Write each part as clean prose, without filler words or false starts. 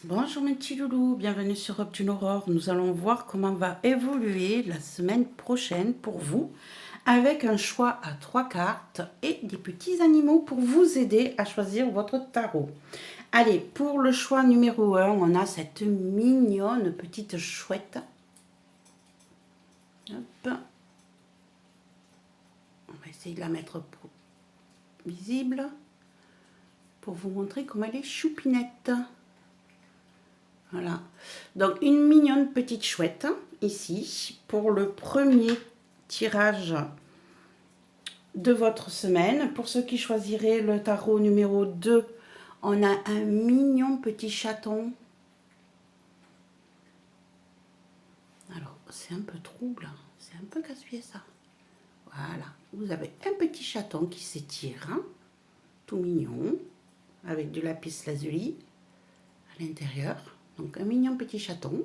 Bonjour mes petits loulous, bienvenue sur Optune Aurore. Nous allons voir comment va évoluer la semaine prochaine pour vous avec un choix à 3 cartes et des petits animaux pour vous aider à choisir votre tarot. Allez, pour le choix numéro 1, on a cette mignonne petite chouette. Hop. On va essayer de la mettre visible pour vous montrer comment elle est choupinette. Voilà, donc une mignonne petite chouette ici pour le premier tirage de votre semaine. Pour ceux qui choisiraient le tarot numéro 2, on a un mignon petit chaton. Alors, c'est un peu trouble, c'est un peu casse-pied ça. Voilà, vous avez un petit chaton qui s'étire, hein, tout mignon, avec du lapis lazuli à l'intérieur. Donc un mignon petit chaton.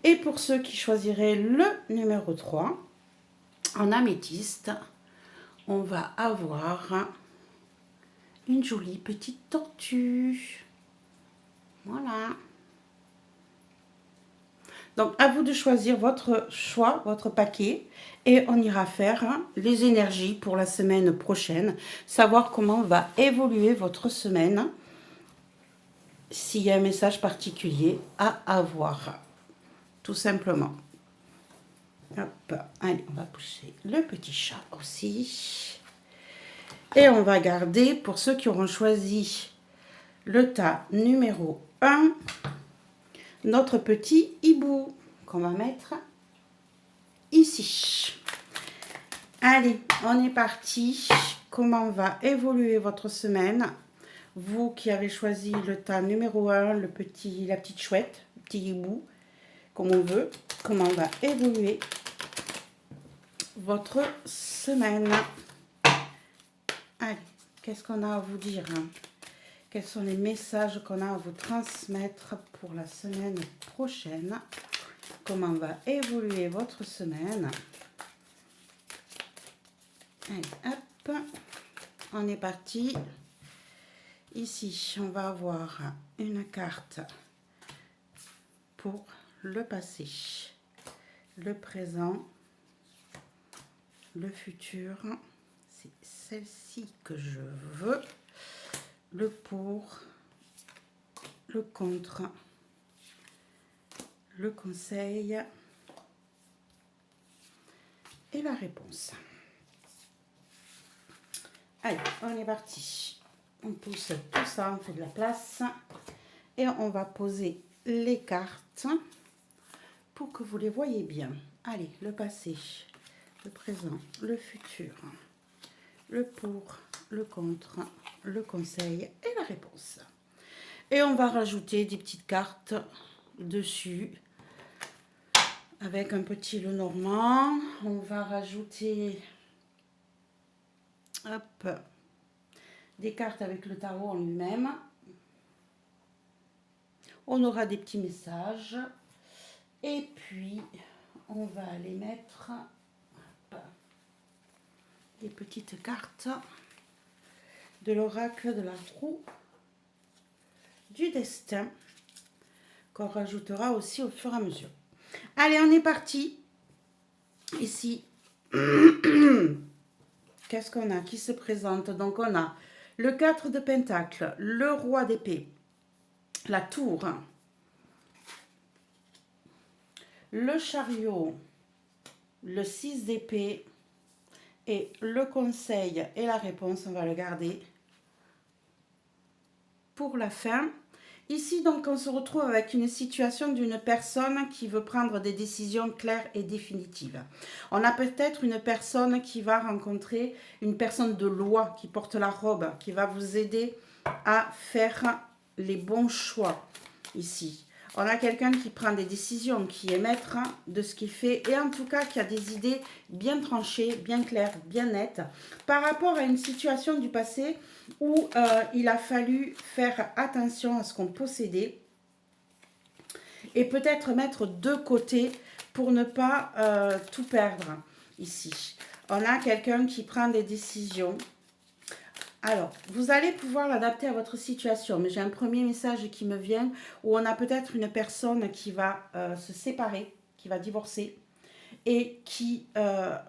Et pour ceux qui choisiraient le numéro 3, en améthyste, on va avoir une jolie petite tortue. Voilà. Donc à vous de choisir votre choix, votre paquet. Et on ira faire les énergies pour la semaine prochaine. Savoir comment va évoluer votre semaine. S'il y a un message particulier à avoir. Tout simplement. Hop, allez, on va pousser le petit chat aussi. Et on va garder, pour ceux qui auront choisi le tas numéro 1, notre petit hibou qu'on va mettre ici. Allez, on est parti. Comment va évoluer votre semaine? Vous qui avez choisi le tas numéro 1, la petite chouette, le petit hibou, comme on veut, comment va évoluer votre semaine? Allez, qu'est-ce qu'on a à vous dire? Quels sont les messages qu'on a à vous transmettre pour la semaine prochaine? Comment va évoluer votre semaine? Allez, hop, on est parti. Ici, on va avoir une carte pour le passé, le présent, le futur. C'est celle-ci que je veux. Le pour, le contre, le conseil et la réponse. Allez, on est parti. On pousse tout ça, on fait de la place. Et on va poser les cartes pour que vous les voyez bien. Allez, le passé, le présent, le futur, le pour, le contre, le conseil et la réponse. Et on va rajouter des petites cartes dessus avec un petit Lenormand. On va rajouter hop, des cartes avec le tarot en lui-même. On aura des petits messages. Et puis, on va aller mettre hop, des petites cartes de l'oracle de la roue du destin qu'on rajoutera aussi au fur et à mesure. Allez, on est parti. Ici, qu'est-ce qu'on a qui se présente? Donc, on a le 4 de Pentacle, le roi d'épée, la tour, le chariot, le 6 d'épée et le conseil et la réponse, on va le garder pour la fin. Ici, donc, on se retrouve avec une situation d'une personne qui veut prendre des décisions claires et définitives. On a peut-être une personne qui va rencontrer une personne de loi qui porte la robe, qui va vous aider à faire les bons choix ici. On a quelqu'un qui prend des décisions, qui est maître de ce qu'il fait et en tout cas qui a des idées bien tranchées, bien claires, bien nettes par rapport à une situation du passé où il a fallu faire attention à ce qu'on possédait et peut-être mettre de côté pour ne pas tout perdre ici. On a quelqu'un qui prend des décisions Alors, vous allez pouvoir l'adapter à votre situation, mais j'ai un premier message qui me vient où on a peut-être une personne qui va se séparer, qui va divorcer et qui va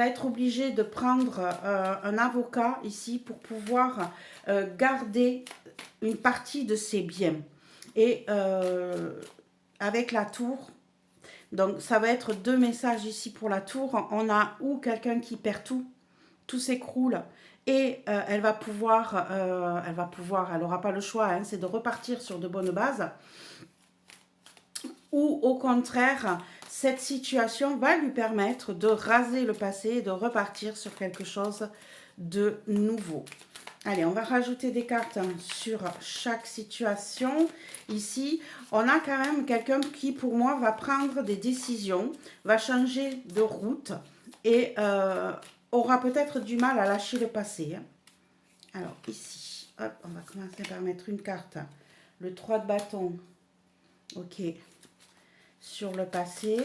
être obligée de prendre un avocat ici pour pouvoir garder une partie de ses biens. Et avec la tour, donc ça va être deux messages ici pour la tour. On a ou quelqu'un qui perd tout s'écroule et elle va pouvoir, elle n'aura pas le choix, hein, c'est de repartir sur de bonnes bases. Ou au contraire, cette situation va lui permettre de raser le passé et de repartir sur quelque chose de nouveau. Allez, on va rajouter des cartes sur chaque situation. Ici, on a quand même quelqu'un qui, pour moi, va prendre des décisions, va changer de route et aura peut-être du mal à lâcher le passé. Alors, ici, hop, on va commencer par mettre une carte. Le 3 de bâton. Ok. Sur le passé.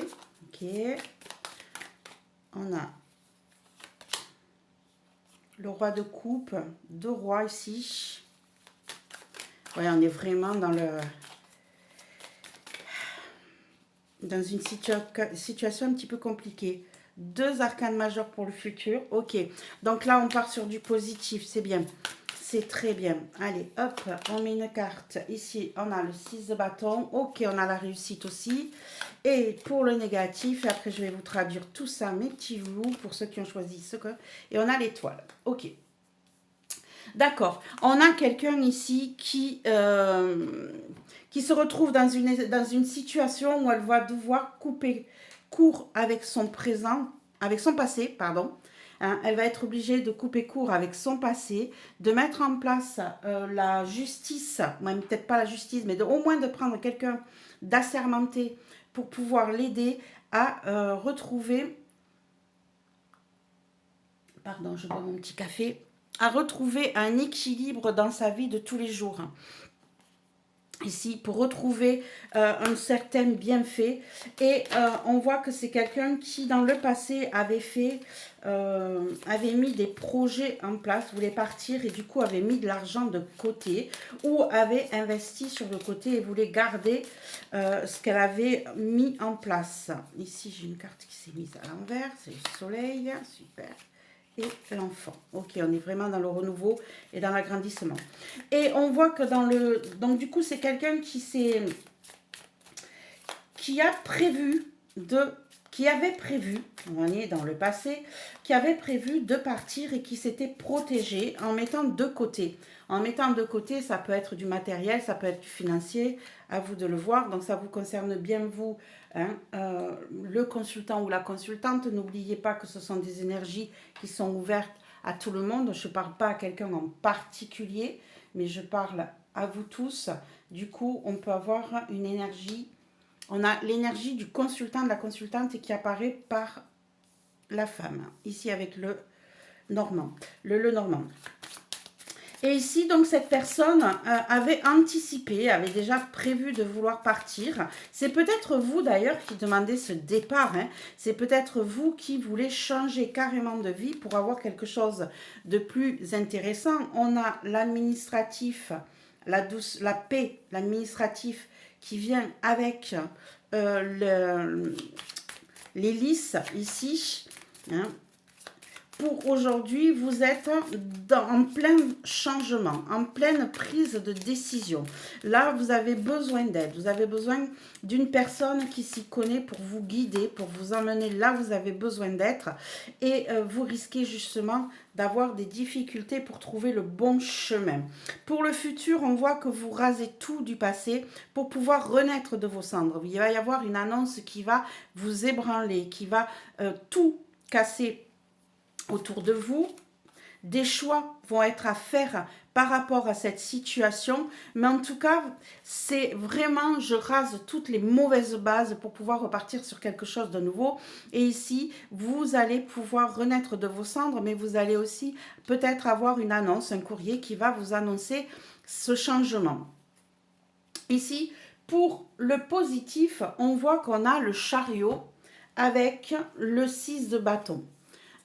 Ok. On a le roi de coupe, deux rois ici. Ouais, on est vraiment dans une situation un petit peu compliquée. Deux arcanes majeures pour le futur. Ok, donc là, on part sur du positif. C'est bien. C'est très bien. Allez, hop, on met une carte. Ici, on a le 6 de bâton. Ok, on a la réussite aussi. Et pour le négatif, et après, je vais vous traduire tout ça, mes petits loups, pour ceux qui ont choisi ce que... Et on a l'étoile. Ok. D'accord. On a quelqu'un ici qui se retrouve dans une situation où elle va devoir couper court avec son présent, avec son passé, pardon. Hein, elle va être obligée de couper court avec son passé, de mettre en place la justice, même peut-être pas la justice, mais au moins de prendre quelqu'un d'assermenté pour pouvoir l'aider à retrouver, pardon, je bois mon petit café, à retrouver un équilibre dans sa vie de tous les jours. Ici, pour retrouver un certain bienfait. Et on voit que c'est quelqu'un qui, dans le passé, avait mis des projets en place, voulait partir et du coup avait mis de l'argent de côté ou avait investi sur le côté et voulait garder ce qu'elle avait mis en place. Ici, j'ai une carte qui s'est mise à l'envers, c'est le soleil, super. Et l'enfant. Ok, on est vraiment dans le renouveau et dans l'agrandissement. Et on voit que dans le... Donc du coup, c'est quelqu'un qui avait prévu, on est dans le passé, qui avait prévu de partir et qui s'était protégé en mettant de côté. En mettant de côté, ça peut être du matériel, ça peut être du financier, à vous de le voir. Donc ça vous concerne bien vous, hein, le consultant ou la consultante. N'oubliez pas que ce sont des énergies qui sont ouvertes à tout le monde. Je ne parle pas à quelqu'un en particulier, mais je parle à vous tous. Du coup, on peut avoir une énergie. On a l'énergie du consultant, de la consultante qui apparaît par la femme. Ici avec le normand. Le normand. Et ici, donc, cette personne avait anticipé, avait déjà prévu de vouloir partir. C'est peut-être vous, d'ailleurs, qui demandez ce départ. Hein. C'est peut-être vous qui voulez changer carrément de vie pour avoir quelque chose de plus intéressant. On a l'administratif, la paix, l'administratif qui vient avec l'hélice ici. Hein. Pour aujourd'hui, vous êtes en plein changement, en pleine prise de décision. Là, vous avez besoin d'aide. Vous avez besoin d'une personne qui s'y connaît pour vous guider, pour vous emmener là où vous avez besoin d'être. Et vous risquez justement d'avoir des difficultés pour trouver le bon chemin. Pour le futur, on voit que vous rasez tout du passé pour pouvoir renaître de vos cendres. Il va y avoir une annonce qui va vous ébranler, qui va tout casser autour de vous. Des choix vont être à faire par rapport à cette situation, mais en tout cas, c'est vraiment, je rase toutes les mauvaises bases pour pouvoir repartir sur quelque chose de nouveau. Et ici, vous allez pouvoir renaître de vos cendres, mais vous allez aussi peut-être avoir une annonce, un courrier qui va vous annoncer ce changement. Ici, pour le positif, on voit qu'on a le chariot avec le 6 de bâton.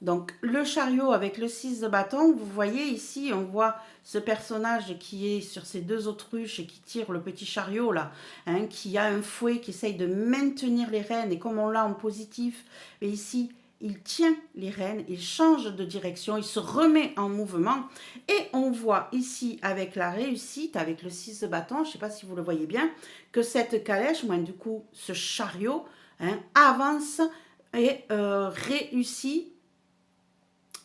Donc, le chariot avec le 6 de bâton, vous voyez ici, on voit ce personnage qui est sur ces deux autruches et qui tire le petit chariot là, hein, qui a un fouet, qui essaye de maintenir les rênes. Et comme on l'a en positif, et ici, il tient les rênes, il change de direction, il se remet en mouvement. Et on voit ici, avec la réussite, avec le 6 de bâton, je ne sais pas si vous le voyez bien, que cette calèche, du coup, ce chariot, hein, avance et réussit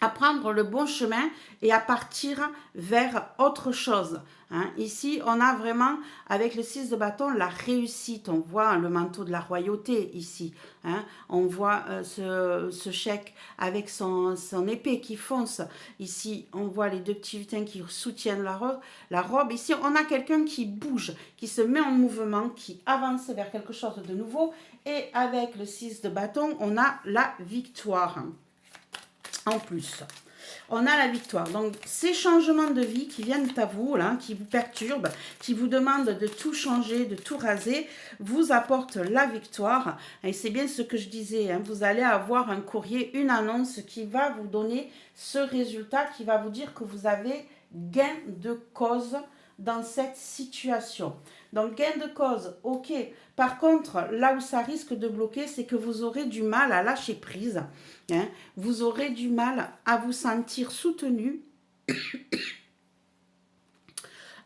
à prendre le bon chemin et à partir vers autre chose. Hein. Ici, on a vraiment, avec le 6 de bâton, la réussite. On voit le manteau de la royauté ici. Hein. On voit ce chèque avec son épée qui fonce. Ici, on voit les deux petits lutins qui soutiennent la robe. Ici, on a quelqu'un qui bouge, qui se met en mouvement, qui avance vers quelque chose de nouveau. Et avec le 6 de bâton, on a la victoire. En plus, on a la victoire. Donc, ces changements de vie qui viennent à vous, là, qui vous perturbent, qui vous demandent de tout changer, de tout raser, vous apportent la victoire. Et c'est bien ce que je disais, hein, vous allez avoir un courrier, une annonce qui va vous donner ce résultat, qui va vous dire que vous avez gain de cause dans cette situation. Donc, gain de cause, ok. Par contre, là où ça risque de bloquer, c'est que vous aurez du mal à lâcher prise. Hein. Vous aurez du mal à vous sentir soutenu,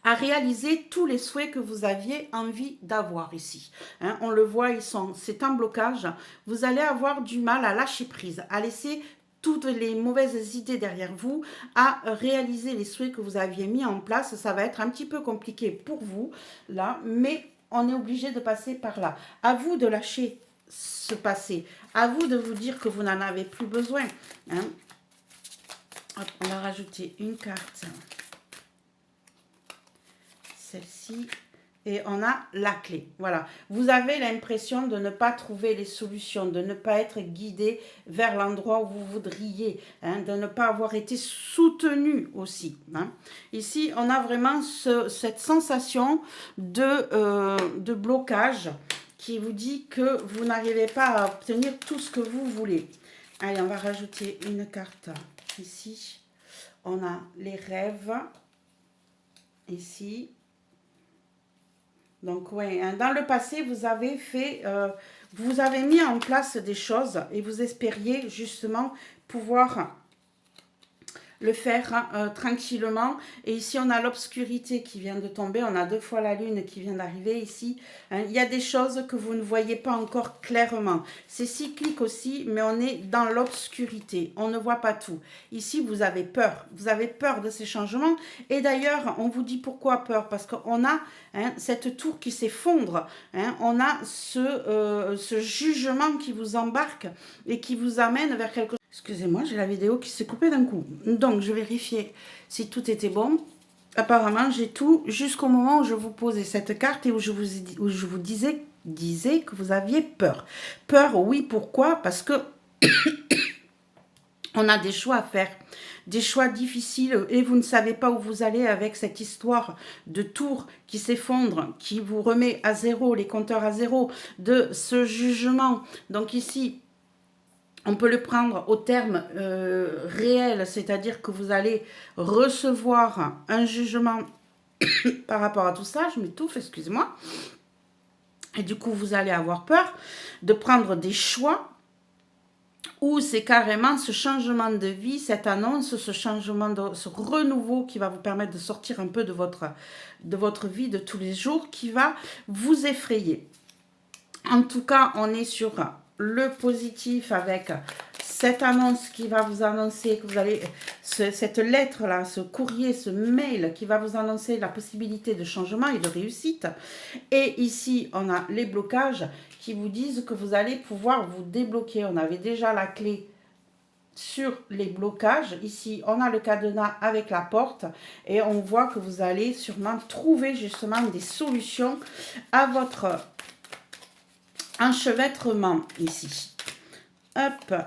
à réaliser tous les souhaits que vous aviez envie d'avoir ici. Hein. On le voit, c'est un blocage. Vous allez avoir du mal à lâcher prise, à laisser toutes les mauvaises idées derrière vous, à réaliser les souhaits que vous aviez mis en place. Ça va être un petit peu compliqué pour vous, là, mais on est obligé de passer par là. À vous de lâcher ce passé. À vous de vous dire que vous n'en avez plus besoin. Hein. Hop, on va rajouter une carte. Celle-ci. Et on a la clé. Voilà. Vous avez l'impression de ne pas trouver les solutions, de ne pas être guidé vers l'endroit où vous voudriez, hein, de ne pas avoir été soutenu aussi. Hein. Ici, on a vraiment cette sensation de blocage qui vous dit que vous n'arrivez pas à obtenir tout ce que vous voulez. Allez, on va rajouter une carte ici. On a les rêves ici. Donc, oui, hein, dans le passé, vous avez fait, vous avez mis en place des choses et vous espériez justement pouvoir le faire tranquillement. Et ici, on a l'obscurité qui vient de tomber. On a 2 fois la lune qui vient d'arriver ici. Hein, il y a des choses que vous ne voyez pas encore clairement. C'est cyclique aussi, mais on est dans l'obscurité. On ne voit pas tout. Ici, vous avez peur. Vous avez peur de ces changements. Et d'ailleurs, on vous dit pourquoi peur. Parce qu'on a cette tour qui s'effondre. Hein, on a ce jugement qui vous embarque et qui vous amène vers quelque chose. Excusez-moi, j'ai la vidéo qui s'est coupée d'un coup. Donc, je vérifiais si tout était bon. Apparemment, j'ai tout jusqu'au moment où je vous posais cette carte et où je vous disais que vous aviez peur. Peur, oui, pourquoi? Parce que on a des choix à faire, des choix difficiles et vous ne savez pas où vous allez avec cette histoire de tour qui s'effondre, qui vous remet à zéro, les compteurs à zéro, de ce jugement. Donc ici, on peut le prendre au terme réel, c'est-à-dire que vous allez recevoir un jugement par rapport à tout ça. Je m'étouffe, excusez-moi. Et du coup, vous allez avoir peur de prendre des choix où c'est carrément ce changement de vie, cette annonce, ce changement, ce renouveau qui va vous permettre de sortir un peu de votre vie de tous les jours, qui va vous effrayer. En tout cas, on est sur le positif avec cette annonce qui va vous annoncer que vous allez, cette lettre-là, ce courrier, ce mail qui va vous annoncer la possibilité de changement et de réussite. Et ici, on a les blocages qui vous disent que vous allez pouvoir vous débloquer. On avait déjà la clé sur les blocages. Ici, on a le cadenas avec la porte et on voit que vous allez sûrement trouver justement des solutions à votre enchevêtrement ici. Hop.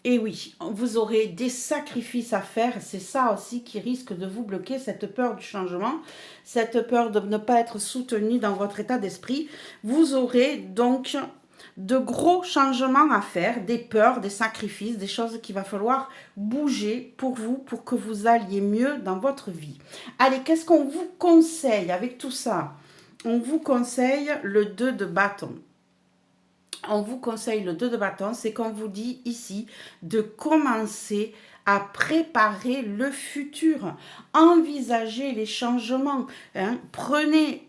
Et oui, vous aurez des sacrifices à faire. C'est ça aussi qui risque de vous bloquer, cette peur du changement, cette peur de ne pas être soutenu dans votre état d'esprit. Vous aurez donc de gros changements à faire, des peurs, des sacrifices, des choses qu'il va falloir bouger pour vous, pour que vous alliez mieux dans votre vie. Allez, qu'est-ce qu'on vous conseille avec tout ça? On vous conseille le 2 de bâton. On vous conseille le 2 de bâton, c'est qu'on vous dit ici de commencer à préparer le futur. Envisagez les changements. Hein. Prenez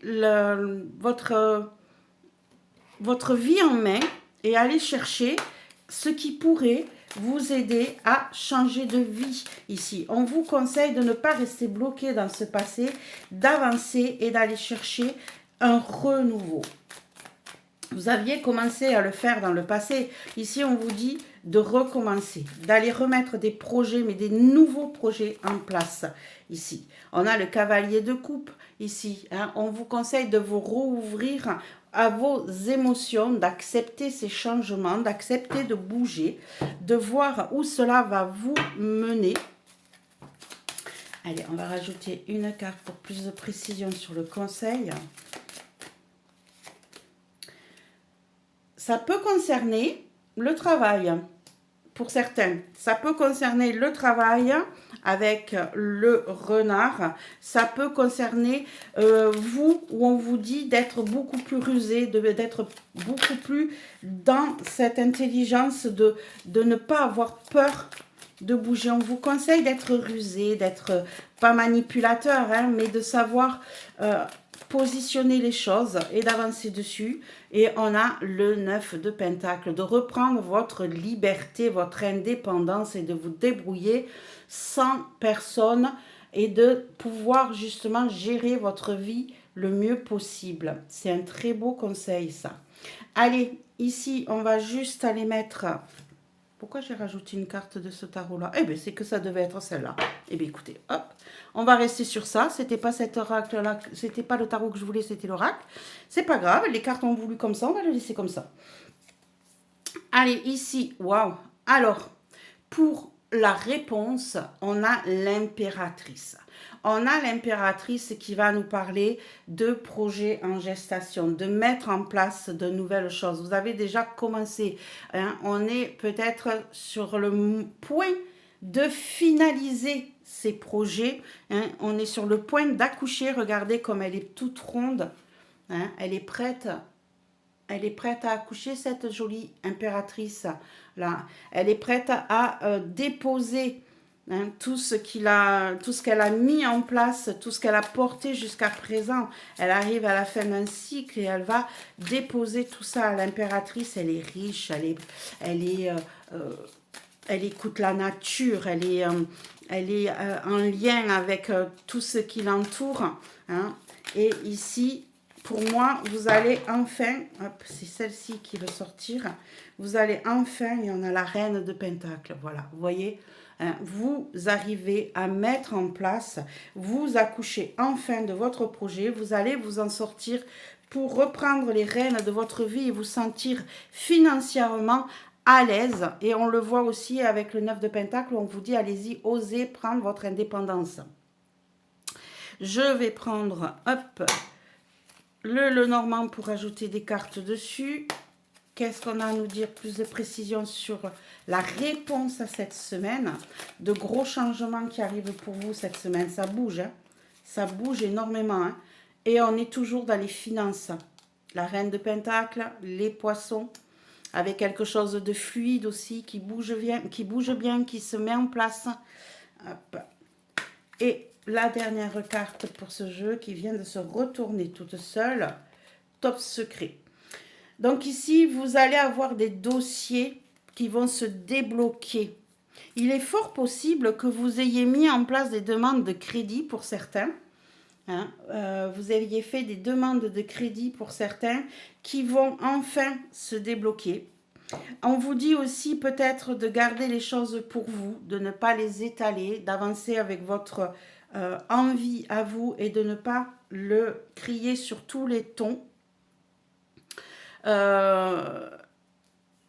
votre vie en main et allez chercher ce qui pourrait vous aider à changer de vie ici. On vous conseille de ne pas rester bloqué dans ce passé, d'avancer et d'aller chercher un renouveau. Vous aviez commencé à le faire dans le passé. Ici, on vous dit de recommencer, d'aller remettre des projets, mais des nouveaux projets en place ici. On a le cavalier de coupe ici. Hein. On vous conseille de vous rouvrir à vos émotions, d'accepter ces changements, d'accepter de bouger, de voir où cela va vous mener. Allez, on va rajouter une carte pour plus de précision sur le conseil. Ça peut concerner le travail pour certains. Ça peut concerner le travail avec le renard. Ça peut concerner vous, où on vous dit d'être beaucoup plus rusé, d'être beaucoup plus dans cette intelligence de ne pas avoir peur de bouger. On vous conseille d'être rusé, d'être pas manipulateur, hein, mais de savoir positionner les choses et d'avancer dessus. Et on a le 9 de Pentacle, de reprendre votre liberté, votre indépendance et de vous débrouiller sans personne et de pouvoir justement gérer votre vie le mieux possible. C'est un très beau conseil ça. Allez, ici on va juste aller mettre... Pourquoi j'ai rajouté une carte de ce tarot-là? Eh bien, c'est que ça devait être celle-là. Eh bien, écoutez, hop, on va rester sur ça. C'était pas cet oracle-là, c'était pas le tarot que je voulais, c'était l'oracle. C'est pas grave, les cartes ont voulu comme ça, on va le laisser comme ça. Allez, ici, waouh. Alors, pour la réponse, on a l'impératrice. On a l'impératrice qui va nous parler de projets en gestation, de mettre en place de nouvelles choses. Vous avez déjà commencé. Hein, on est peut-être sur le point de finaliser ces projets. Hein, on est sur le point d'accoucher. Regardez comme elle est toute ronde. Hein, elle est prête. Elle est prête à accoucher, cette jolie impératrice là. Elle est prête à déposer hein, tout ce qu'elle a mis en place, tout ce qu'elle a porté jusqu'à présent. Elle arrive à la fin d'un cycle et elle va déposer tout ça. L'impératrice, elle est riche, elle écoute la nature, elle est en lien avec tout ce qui l'entoure. Hein. Et ici, pour moi, vous allez enfin, hop, c'est celle-ci qui veut sortir, vous allez enfin, et on a la reine de Pentacle, voilà, vous voyez, hein, vous arrivez à mettre en place, vous accouchez enfin de votre projet, vous allez vous en sortir pour reprendre les rênes de votre vie et vous sentir financièrement à l'aise. Et on le voit aussi avec le 9 de Pentacle, où on vous dit, allez-y, osez prendre votre indépendance. Je vais prendre, hop, le Normand pour ajouter des cartes dessus. Qu'est-ce qu'on a à nous dire? Plus de précision sur la réponse à cette semaine. De gros changements qui arrivent pour vous cette semaine. Ça bouge, hein? Ça bouge énormément. Hein? Et on est toujours dans les finances. La reine de Pentacle, les poissons, avec quelque chose de fluide aussi, qui bouge bien, qui se met en place. Hop. Et la dernière carte pour ce jeu qui vient de se retourner toute seule, top secret. Donc ici, vous allez avoir des dossiers qui vont se débloquer. Il est fort possible que vous ayez mis en place des demandes de crédit pour certains. Hein, vous aviez fait des demandes de crédit pour certains qui vont enfin se débloquer. On vous dit aussi peut-être de garder les choses pour vous, de ne pas les étaler, d'avancer avec votre envie à vous et de ne pas le crier sur tous les tons.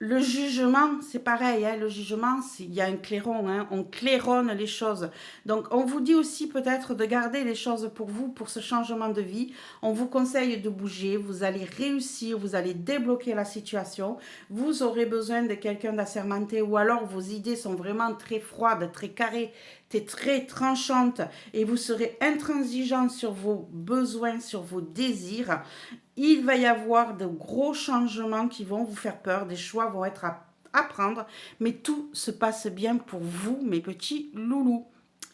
Le jugement, c'est pareil, hein, le jugement, il y a un clairon, hein, on claironne les choses. Donc, on vous dit aussi peut-être de garder les choses pour vous, pour ce changement de vie. On vous conseille de bouger, vous allez réussir, vous allez débloquer la situation. Vous aurez besoin de quelqu'un d'assermenté ou alors vos idées sont vraiment très froides, très carrées, très tranchantes et vous serez intransigeant sur vos besoins, sur vos désirs. Il va y avoir de gros changements qui vont vous faire peur, des choix vont être à prendre, mais tout se passe bien pour vous, mes petits loulous.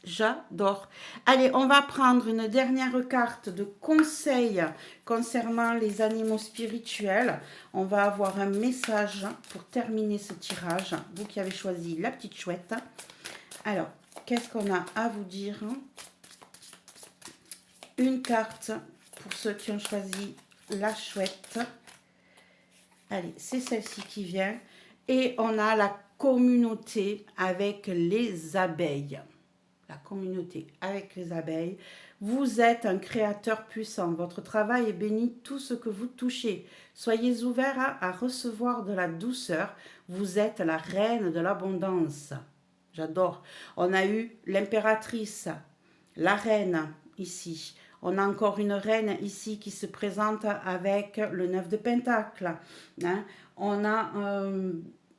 J'adore. Allez, on va prendre une dernière carte de conseil concernant les animaux spirituels. On va avoir un message pour terminer ce tirage. Vous qui avez choisi la petite chouette. Alors, qu'est-ce qu'on a à vous dire? Une carte pour ceux qui ont choisi la chouette. Allez, c'est celle-ci qui vient. Et on a la communauté avec les abeilles. La communauté avec les abeilles. Vous êtes un créateur puissant. Votre travail est béni tout ce que vous touchez. Soyez ouverts à recevoir de la douceur. Vous êtes la reine de l'abondance. J'adore. On a eu l'impératrice, la reine ici. On a encore une reine ici qui se présente avec le 9 de Pentacle. Hein. On a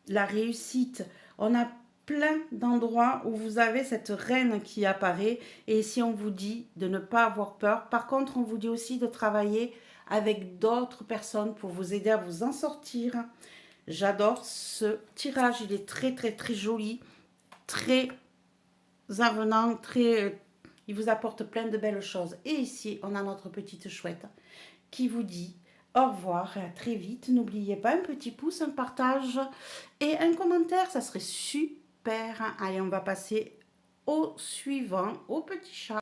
la réussite. On a plein d'endroits où vous avez cette reine qui apparaît. Et ici, on vous dit de ne pas avoir peur. Par contre, on vous dit aussi de travailler avec d'autres personnes pour vous aider à vous en sortir. J'adore ce tirage. Il est très joli, très avenant, il vous apporte plein de belles choses. Et ici, on a notre petite chouette qui vous dit au revoir et à très vite. N'oubliez pas un petit pouce, un partage et un commentaire, ça serait super. Allez, on va passer au suivant, au petit chat.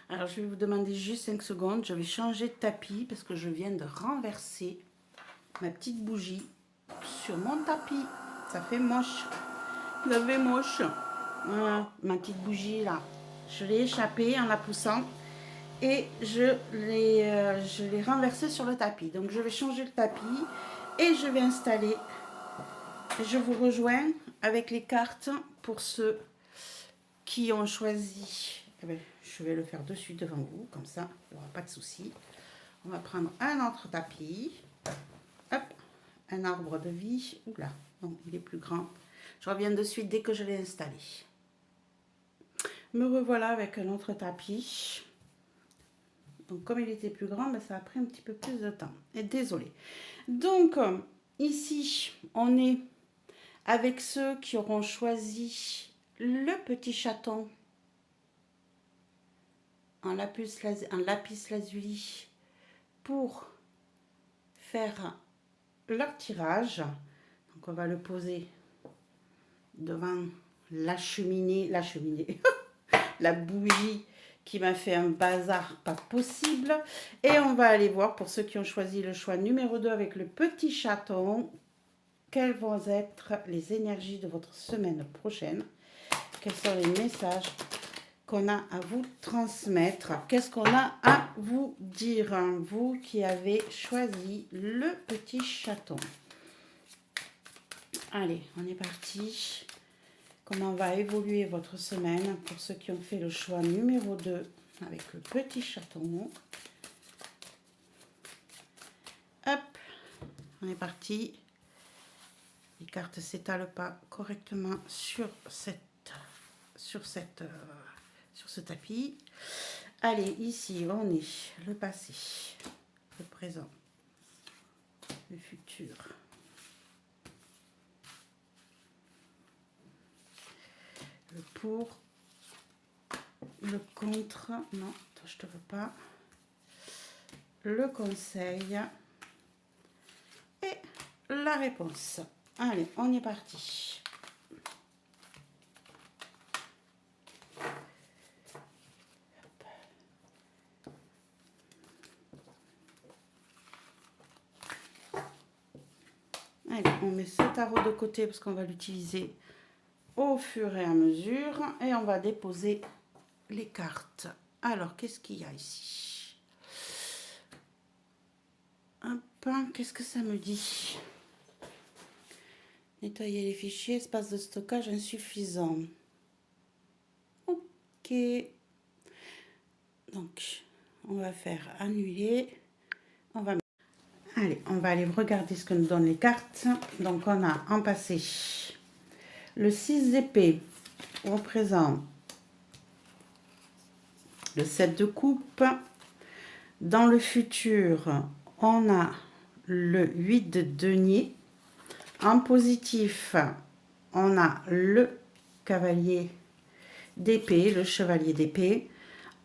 Alors, je vais vous demander juste 5 secondes. Je vais changer de tapis parce que je viens de renverser ma petite bougie sur mon tapis. Ça fait moche. Ça fait moche. Voilà, ma petite bougie là. Je l'ai échappée en la poussant et je l'ai renversée sur le tapis. Donc je vais changer le tapis et je vais installer. Je vous rejoins avec les cartes pour ceux qui ont choisi. Eh bien, je vais le faire de suite devant vous, comme ça, il n'y aura pas de souci. On va prendre un autre tapis. Hop, un arbre de vie. Oula, non, il est plus grand. Je reviens de suite dès que je l'ai installé. Me revoilà avec un autre tapis. Donc comme il était plus grand, ben, ça a pris un petit peu plus de temps. Et désolé. Donc ici, on est avec ceux qui auront choisi le petit chaton en lapis lazuli pour faire leur tirage. Donc on va le poser devant la cheminée, la bougie qui m'a fait un bazar pas possible. Et on va aller voir pour ceux qui ont choisi le choix numéro 2 avec le petit chaton, quelles vont être les énergies de votre semaine prochaine. Quels sont les messages qu'on a à vous transmettre? Qu'est-ce qu'on a à vous dire, vous qui avez choisi le petit chaton? Allez, on est parti. Comment va évoluer votre semaine pour ceux qui ont fait le choix numéro 2 avec le petit chaton? Hop, on est parti. Les cartes ne s'étalent pas correctement sur ce tapis. Allez, ici, on est le passé, le présent, le futur. Le pour, le contre, non, toi je te veux pas, le conseil et la réponse. Allez, on est parti. Allez, on met ce tarot de côté parce qu'on va l'utiliser au fur et à mesure et on va déposer les cartes. Alors, qu'est-ce qu'il y a ici? Hop, qu'est-ce que ça me dit? Nettoyer les fichiers, espace de stockage insuffisant. Ok. Donc, on va faire annuler. Allez, on va aller regarder ce que nous donnent les cartes. Donc, on a en passé le 6 d'épée représente le 7 de coupe. Dans le futur, on a le 8 de denier. En positif, on a le cavalier d'épée, le chevalier d'épée.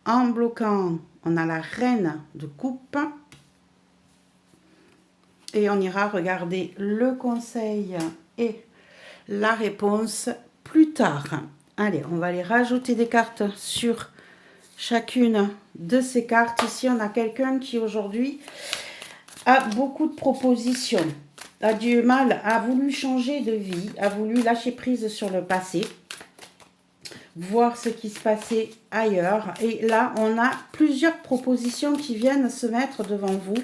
En bloquant, on a la reine de coupe. Et on ira regarder le conseil et la réponse plus tard. Allez, on va aller rajouter des cartes sur chacune de ces cartes. Ici, on a quelqu'un qui aujourd'hui a beaucoup de propositions, a du mal, a voulu changer de vie, a voulu lâcher prise sur le passé, voir ce qui se passait ailleurs. Et là, on a plusieurs propositions qui viennent se mettre devant vous.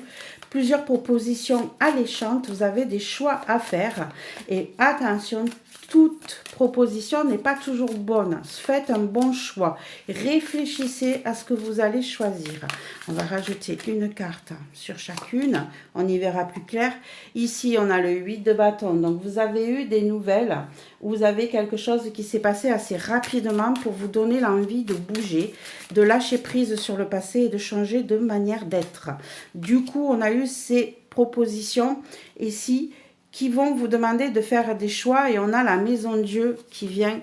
Plusieurs propositions alléchantes. Vous avez des choix à faire. Et attention, toute proposition n'est pas toujours bonne. Faites un bon choix. Réfléchissez à ce que vous allez choisir. On va rajouter une carte sur chacune. On y verra plus clair. Ici, on a le 8 de bâton. Donc, vous avez eu des nouvelles. Vous avez quelque chose qui s'est passé assez rapidement pour vous donner l'envie de bouger, de lâcher prise sur le passé et de changer de manière d'être. Du coup, on a eu ces propositions ici qui vont vous demander de faire des choix et on a la maison Dieu qui vient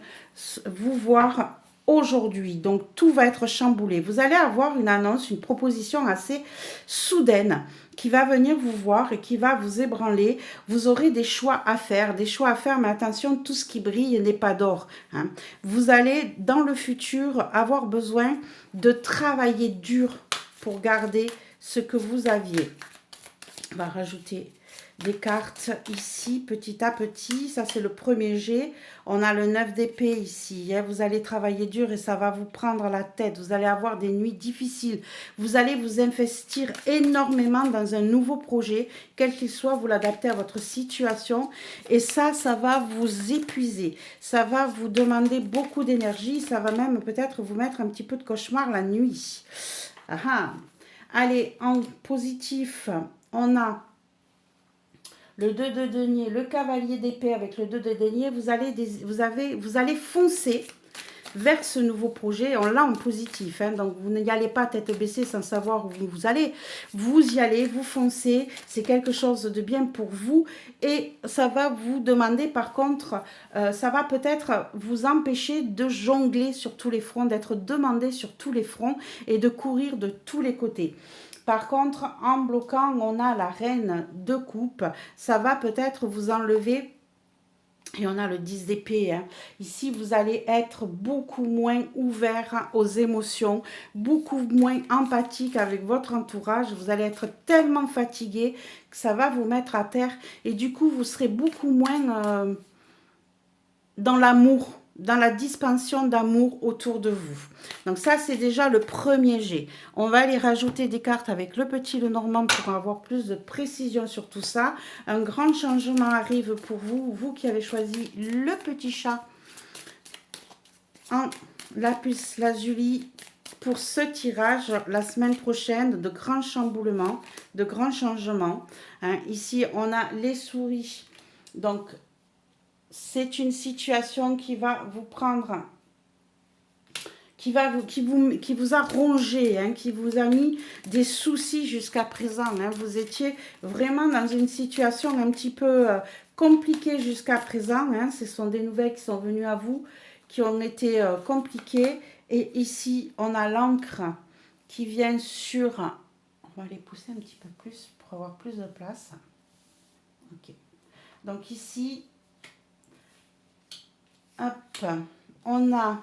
vous voir aujourd'hui. Donc, tout va être chamboulé. Vous allez avoir une annonce, une proposition assez soudaine qui va venir vous voir et qui va vous ébranler. Vous aurez des choix à faire, mais attention, tout ce qui brille n'est pas d'or. Hein. Vous allez, dans le futur, avoir besoin de travailler dur pour garder ce que vous aviez. On va rajouter des cartes ici, petit à petit. Ça, c'est le premier jet. On a le 9 d'épée ici. Hein. Vous allez travailler dur et ça va vous prendre la tête. Vous allez avoir des nuits difficiles. Vous allez vous investir énormément dans un nouveau projet. Quel qu'il soit, vous l'adaptez à votre situation. Et ça va vous épuiser. Ça va vous demander beaucoup d'énergie. Ça va même peut-être vous mettre un petit peu de cauchemar la nuit. Ah. Allez, en positif, on a le 2 de denier, le cavalier d'épée avec le 2 de denier. Vous allez foncer vers ce nouveau projet. On l'a en positif. Hein, donc, vous n'y allez pas tête baissée sans savoir où vous allez. Vous y allez, vous foncez. C'est quelque chose de bien pour vous. Et ça va vous demander, par contre, ça va peut-être vous empêcher de jongler sur tous les fronts, d'être demandé sur tous les fronts et de courir de tous les côtés. Par contre, en bloquant, on a la reine de coupe. Ça va peut-être vous enlever. Et on a le 10 d'épée. Hein. Ici, vous allez être beaucoup moins ouvert aux émotions, beaucoup moins empathique avec votre entourage. Vous allez être tellement fatigué que ça va vous mettre à terre. Et du coup, vous serez beaucoup moins dans l'amour, dans la dispension d'amour autour de vous. Donc ça, c'est déjà le premier jet. On va aller rajouter des cartes avec le petit Lenormand pour avoir plus de précision sur tout ça. Un grand changement arrive pour vous, vous qui avez choisi le petit chat en lapis lazuli pour ce tirage la semaine prochaine. De grands chamboulements, de grands changements. Hein, ici, on a les souris. Donc, c'est une situation qui va vous prendre, qui vous a rongé, hein, qui vous a mis des soucis jusqu'à présent. Hein. Vous étiez vraiment dans une situation un petit peu compliquée jusqu'à présent. Hein. Ce sont des nouvelles qui sont venues à vous, qui ont été compliquées. Et ici, on a l'encre qui vient sur... On va les pousser un petit peu plus pour avoir plus de place. Ok. Donc ici... Hop, on a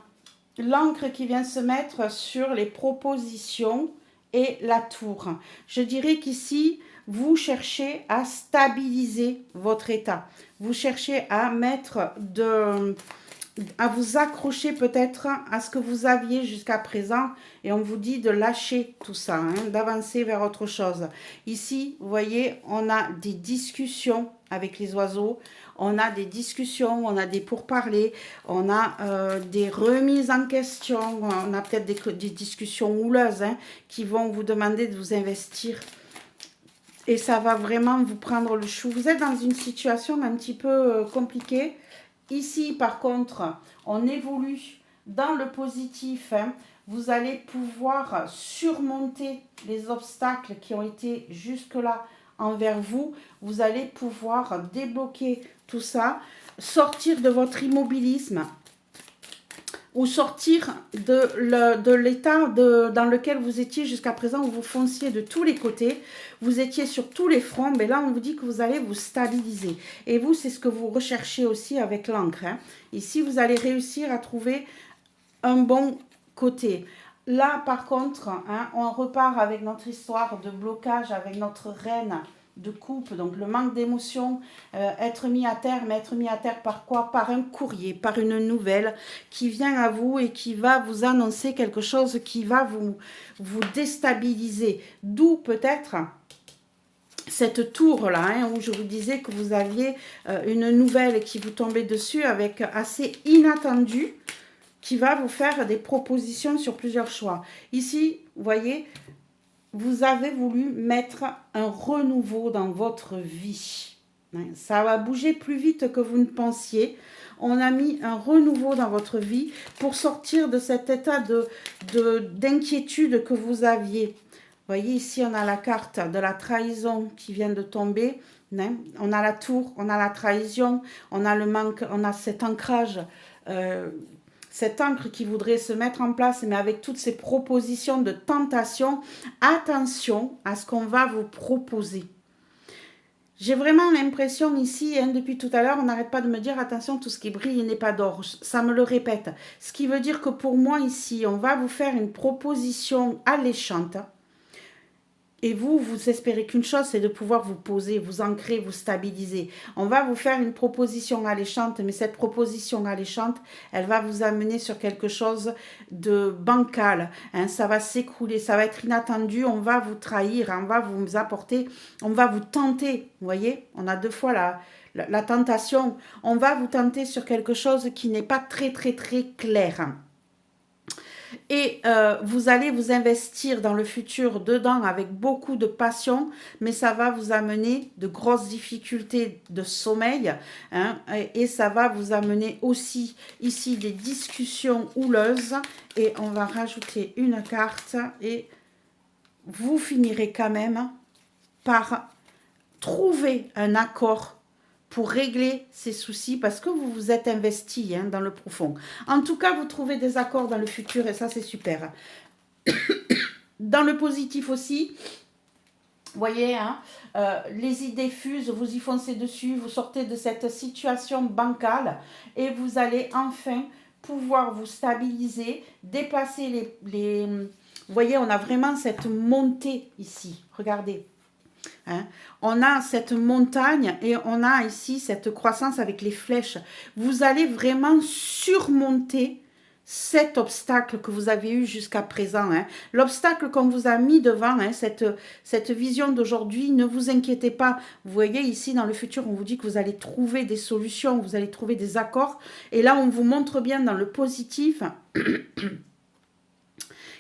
l'encre qui vient se mettre sur les propositions et la tour. Je dirais qu'ici, vous cherchez à stabiliser votre état. Vous cherchez à à vous accrocher peut-être à ce que vous aviez jusqu'à présent et on vous dit de lâcher tout ça, hein, d'avancer vers autre chose. Ici, vous voyez, on a des discussions avec les oiseaux. On a des discussions, on a des pourparlers, on a des remises en question, on a peut-être des discussions houleuses hein, qui vont vous demander de vous investir. Et ça va vraiment vous prendre le chou. Vous êtes dans une situation un petit peu compliquée. Ici, par contre, on évolue dans le positif. Hein. Vous allez pouvoir surmonter les obstacles qui ont été jusque-là envers vous. Vous allez pouvoir débloquer tout ça, sortir de votre immobilisme ou sortir de l'état dans lequel vous étiez jusqu'à présent, où vous fonciez de tous les côtés, vous étiez sur tous les fronts, mais là on vous dit que vous allez vous stabiliser. Et vous, c'est ce que vous recherchez aussi avec l'encre. Hein. Ici, vous allez réussir à trouver un bon côté. Là, par contre, hein, on repart avec notre histoire de blocage, avec notre reine de coupe, donc le manque d'émotion, être mis à terre, mais être mis à terre par quoi? Par un courrier, par une nouvelle qui vient à vous et qui va vous annoncer quelque chose qui va vous déstabiliser. D'où peut-être cette tour-là, hein, où je vous disais que vous aviez une nouvelle qui vous tombait dessus avec assez inattendu, qui va vous faire des propositions sur plusieurs choix. Ici, vous voyez, vous avez voulu mettre un renouveau dans votre vie. Ça va bouger plus vite que vous ne pensiez. On a mis un renouveau dans votre vie pour sortir de cet état d'inquiétude que vous aviez. Vous voyez, ici, on a la carte de la trahison qui vient de tomber. On a la tour, on a la trahison, on a le manque, on a cet ancrage cette encre qui voudrait se mettre en place, mais avec toutes ces propositions de tentation, attention à ce qu'on va vous proposer. J'ai vraiment l'impression ici, hein, depuis tout à l'heure, on n'arrête pas de me dire, attention, tout ce qui brille n'est pas d'or. Ça me le répète. Ce qui veut dire que pour moi ici, on va vous faire une proposition alléchante. Et vous espérez qu'une chose, c'est de pouvoir vous poser, vous ancrer, vous stabiliser. On va vous faire une proposition alléchante, mais cette proposition alléchante, elle va vous amener sur quelque chose de bancal. Hein, ça va s'écrouler, ça va être inattendu, on va vous trahir, on va vous apporter, on va vous tenter. Vous voyez, on a deux fois la tentation. On va vous tenter sur quelque chose qui n'est pas très clair. Et vous allez vous investir dans le futur dedans avec beaucoup de passion, mais ça va vous amener de grosses difficultés de sommeil, hein, et ça va vous amener aussi ici des discussions houleuses. Et on va rajouter une carte et vous finirez quand même par trouver un accord pour régler ces soucis parce que vous vous êtes investi hein, dans le profond. En tout cas, vous trouvez des accords dans le futur et ça, c'est super. Dans le positif aussi, vous voyez, hein, les idées fusent, vous y foncez dessus, vous sortez de cette situation bancale et vous allez enfin pouvoir vous stabiliser, dépasser les... Vous voyez, on a vraiment cette montée ici. Regardez. Hein. On a cette montagne et on a ici cette croissance avec les flèches. Vous allez vraiment surmonter cet obstacle que vous avez eu jusqu'à présent. Hein. L'obstacle qu'on vous a mis devant, hein, cette vision d'aujourd'hui, ne vous inquiétez pas. Vous voyez ici dans le futur, on vous dit que vous allez trouver des solutions, vous allez trouver des accords. Et là, on vous montre bien dans le positif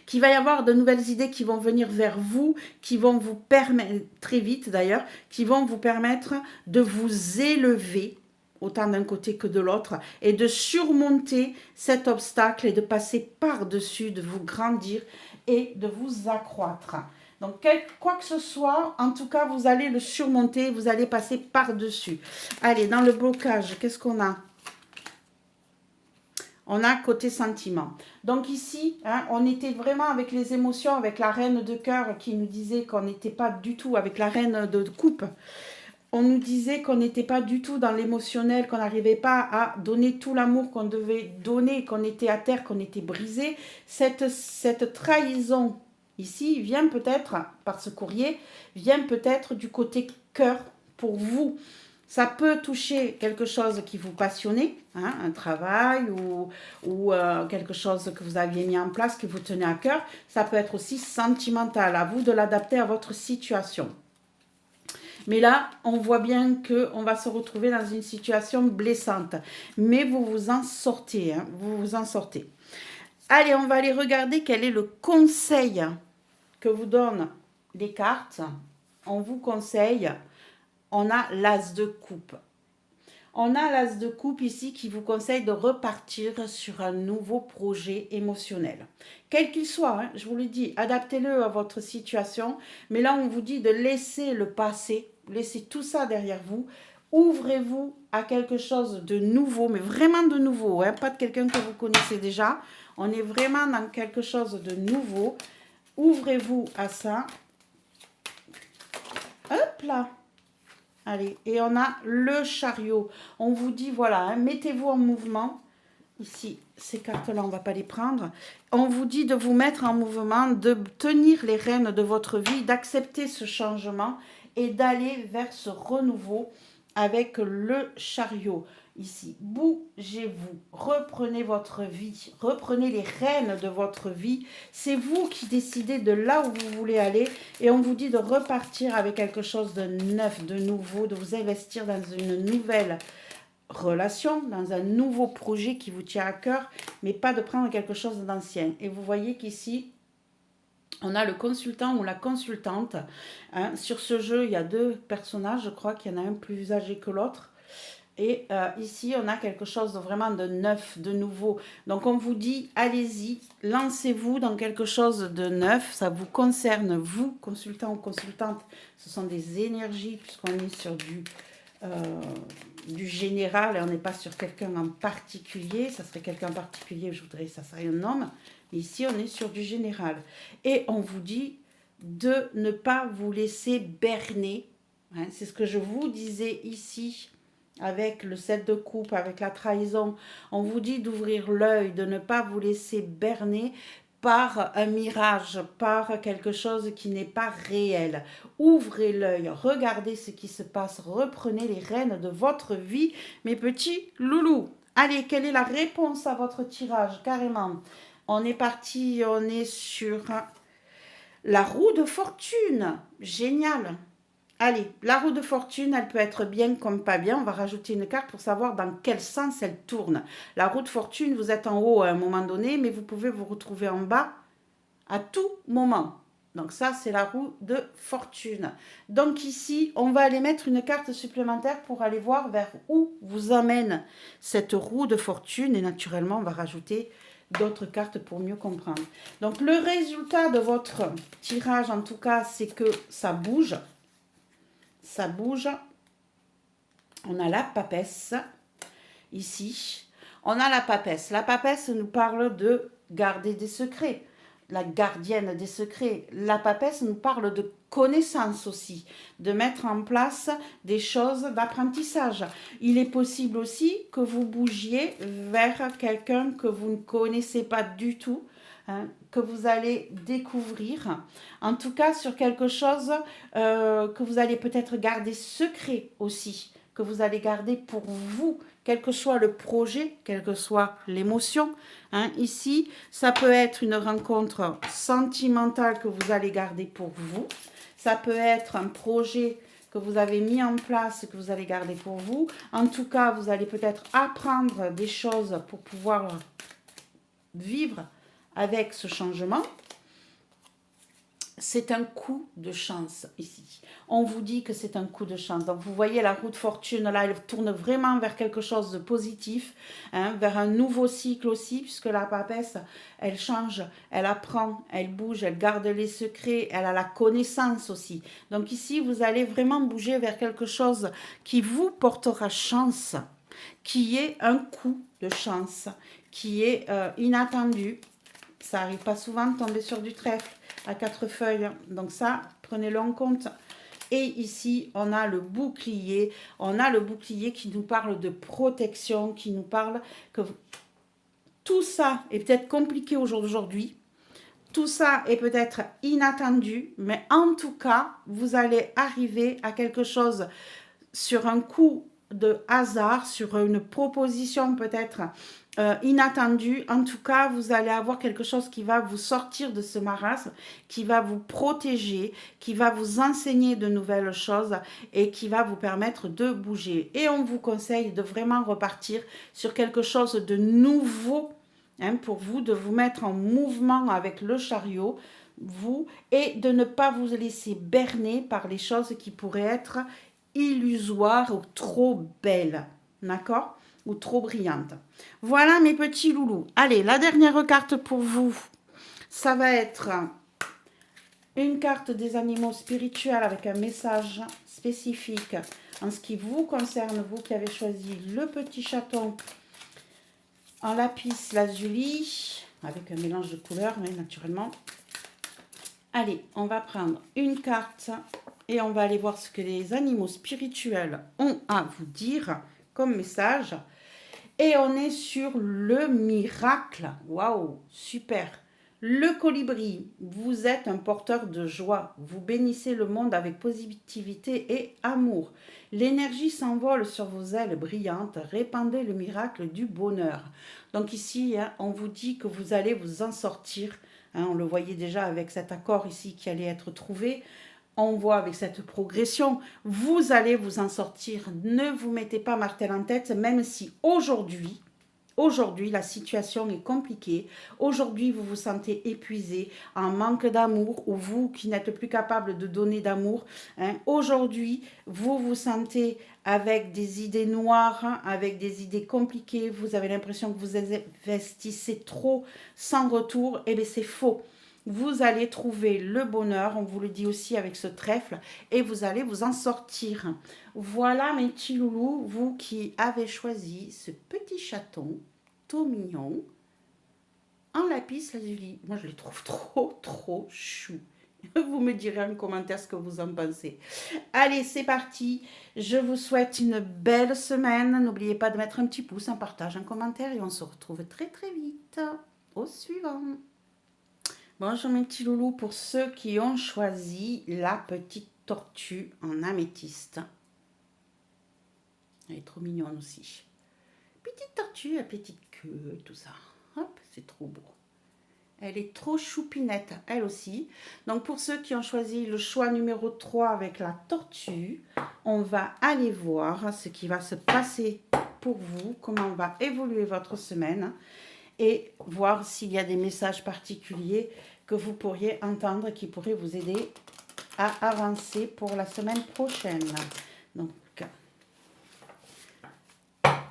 qu'il va y avoir de nouvelles idées qui vont venir vers vous, qui vont vous permettre, très vite d'ailleurs, qui vont vous permettre de vous élever, autant d'un côté que de l'autre, et de surmonter cet obstacle et de passer par-dessus, de vous grandir et de vous accroître. Donc, quoi que ce soit, en tout cas, vous allez le surmonter, vous allez passer par-dessus. Allez, dans le blocage, qu'est-ce qu'on a ? On a côté sentiment. Donc ici, hein, on était vraiment avec les émotions, avec la reine de cœur qui nous disait qu'on n'était pas du tout, avec la reine de coupe, on nous disait qu'on n'était pas du tout dans l'émotionnel, qu'on n'arrivait pas à donner tout l'amour qu'on devait donner, qu'on était à terre, qu'on était brisé. Cette trahison ici vient peut-être, par ce courrier, vient peut-être du côté cœur pour vous. Ça peut toucher quelque chose qui vous passionnait, hein, un travail ou quelque chose que vous aviez mis en place, que vous tenez à cœur. Ça peut être aussi sentimental, à vous de l'adapter à votre situation. Mais là, on voit bien qu'on va se retrouver dans une situation blessante. Mais vous vous en sortez, hein, vous vous en sortez. Allez, on va aller regarder quel est le conseil que vous donnent les cartes. On vous conseille, on a l'as de coupe. On a l'as de coupe ici qui vous conseille de repartir sur un nouveau projet émotionnel. Quel qu'il soit, hein, je vous le dis, adaptez-le à votre situation. Mais là, on vous dit de laisser le passé, laissez tout ça derrière vous. Ouvrez-vous à quelque chose de nouveau, mais vraiment de nouveau, hein, pas de quelqu'un que vous connaissez déjà. On est vraiment dans quelque chose de nouveau. Ouvrez-vous à ça. Hop là. Allez, et on a le chariot. On vous dit, voilà, hein, mettez-vous en mouvement. Ici, ces cartes-là, on ne va pas les prendre. On vous dit de vous mettre en mouvement, de tenir les rênes de votre vie, d'accepter ce changement et d'aller vers ce renouveau avec le chariot. Ici, bougez-vous, reprenez votre vie, reprenez les rênes de votre vie. C'est vous qui décidez de là où vous voulez aller et on vous dit de repartir avec quelque chose de neuf, de nouveau, de vous investir dans une nouvelle relation, dans un nouveau projet qui vous tient à cœur, mais pas de prendre quelque chose d'ancien. Et vous voyez qu'ici, on a le consultant ou la consultante. Hein. Sur ce jeu, il y a deux personnages, je crois qu'il y en a un plus âgé que l'autre. Et ici, on a quelque chose de vraiment de neuf, de nouveau. Donc, on vous dit, allez-y, lancez-vous dans quelque chose de neuf. Ça vous concerne, vous, consultant ou consultante. Ce sont des énergies, puisqu'on est sur du général et on n'est pas sur quelqu'un en particulier. Ça serait quelqu'un en particulier, je voudrais, ça serait un homme. Mais ici, on est sur du général. Et on vous dit de ne pas vous laisser berner. Hein, c'est ce que je vous disais ici. Avec le 7 de coupe, avec la trahison, on vous dit d'ouvrir l'œil, de ne pas vous laisser berner par un mirage, par quelque chose qui n'est pas réel. Ouvrez l'œil, regardez ce qui se passe, reprenez les rênes de votre vie, mes petits loulous. Allez, quelle est la réponse à votre tirage, carrément? On est parti, on est sur la roue de fortune. Génial. Allez, la roue de fortune, elle peut être bien comme pas bien. On va rajouter une carte pour savoir dans quel sens elle tourne. La roue de fortune, vous êtes en haut à un moment donné, mais vous pouvez vous retrouver en bas à tout moment. Donc ça, c'est la roue de fortune. Donc ici, on va aller mettre une carte supplémentaire pour aller voir vers où vous amène cette roue de fortune. Et naturellement, on va rajouter d'autres cartes pour mieux comprendre. Donc le résultat de votre tirage, en tout cas, c'est que ça bouge. Ça bouge. On a la papesse ici. On a la papesse. La papesse nous parle de garder des secrets. La gardienne des secrets. La papesse nous parle de connaissance aussi, de mettre en place des choses d'apprentissage. Il est possible aussi que vous bougiez vers quelqu'un que vous ne connaissez pas du tout, hein, que vous allez découvrir. En tout cas, sur quelque chose que vous allez peut-être garder secret aussi, que vous allez garder pour vous, quel que soit le projet, quelle que soit l'émotion. Hein. Ici, ça peut être une rencontre sentimentale que vous allez garder pour vous. Ça peut être un projet que vous avez mis en place, que vous allez garder pour vous. En tout cas, vous allez peut-être apprendre des choses pour pouvoir vivre avec ce changement. C'est un coup de chance ici. On vous dit que c'est un coup de chance. Donc, vous voyez la roue de fortune, là, elle tourne vraiment vers quelque chose de positif, hein, vers un nouveau cycle aussi, puisque la papesse, elle change, elle apprend, elle bouge, elle garde les secrets, elle a la connaissance aussi. Donc, ici, vous allez vraiment bouger vers quelque chose qui vous portera chance, qui est un coup de chance, qui est inattendu. Ça n'arrive pas souvent de tomber sur du trèfle à 4 feuilles. Donc ça, prenez-le en compte. Et ici, on a le bouclier. On a le bouclier qui nous parle de protection, qui nous parle que tout ça est peut-être compliqué aujourd'hui. Tout ça est peut-être inattendu. Mais en tout cas, vous allez arriver à quelque chose sur un coup de hasard, sur une proposition peut-être inattendu. En tout cas, vous allez avoir quelque chose qui va vous sortir de ce marasme, qui va vous protéger, qui va vous enseigner de nouvelles choses et qui va vous permettre de bouger. Et on vous conseille de vraiment repartir sur quelque chose de nouveau, hein, pour vous, de vous mettre en mouvement avec le chariot, vous, et de ne pas vous laisser berner par les choses qui pourraient être illusoires ou trop belles, d'accord? Ou trop brillantes. Voilà mes petits loulous. Allez, la dernière carte pour vous, ça va être une carte des animaux spirituels avec un message spécifique en ce qui vous concerne, vous qui avez choisi le petit chaton en lapis lazuli, avec un mélange de couleurs, mais naturellement. Allez, on va prendre une carte et on va aller voir ce que les animaux spirituels ont à vous dire comme message. Et on est sur le miracle. Waouh, super. Le colibri, vous êtes un porteur de joie. Vous bénissez le monde avec positivité et amour. L'énergie s'envole sur vos ailes brillantes. Répandez le miracle du bonheur. Donc ici, hein, on vous dit que vous allez vous en sortir. Hein, on le voyait déjà avec cet accord ici qui allait être trouvé. On voit avec cette progression, vous allez vous en sortir. Ne vous mettez pas martel en tête, même si aujourd'hui, la situation est compliquée. Aujourd'hui, vous vous sentez épuisé, en manque d'amour, ou vous qui n'êtes plus capable de donner d'amour. Hein. Aujourd'hui, vous vous sentez avec des idées noires, hein, avec des idées compliquées. Vous avez l'impression que vous investissez trop sans retour. Eh bien, c'est faux. Vous allez trouver le bonheur, on vous le dit aussi avec ce trèfle, et vous allez vous en sortir. Voilà mes petits loulous, vous qui avez choisi ce petit chaton tout mignon en lapis lazuli. Moi, je les trouve trop chou. Vous me direz en commentaire ce que vous en pensez. Allez, c'est parti. Je vous souhaite une belle semaine. N'oubliez pas de mettre un petit pouce, un partage, un commentaire, et on se retrouve très vite. Au suivant. Bonjour mes petits loulous, pour ceux qui ont choisi la petite tortue en améthyste. Elle est trop mignonne aussi. Petite tortue, la petite queue et tout ça. Hop, c'est trop beau. Elle est trop choupinette, elle aussi. Donc pour ceux qui ont choisi le choix numéro 3 avec la tortue, on va aller voir ce qui va se passer pour vous, comment va évoluer votre semaine et voir s'il y a des messages particuliers que vous pourriez entendre qui pourraient vous aider à avancer pour la semaine prochaine. Donc,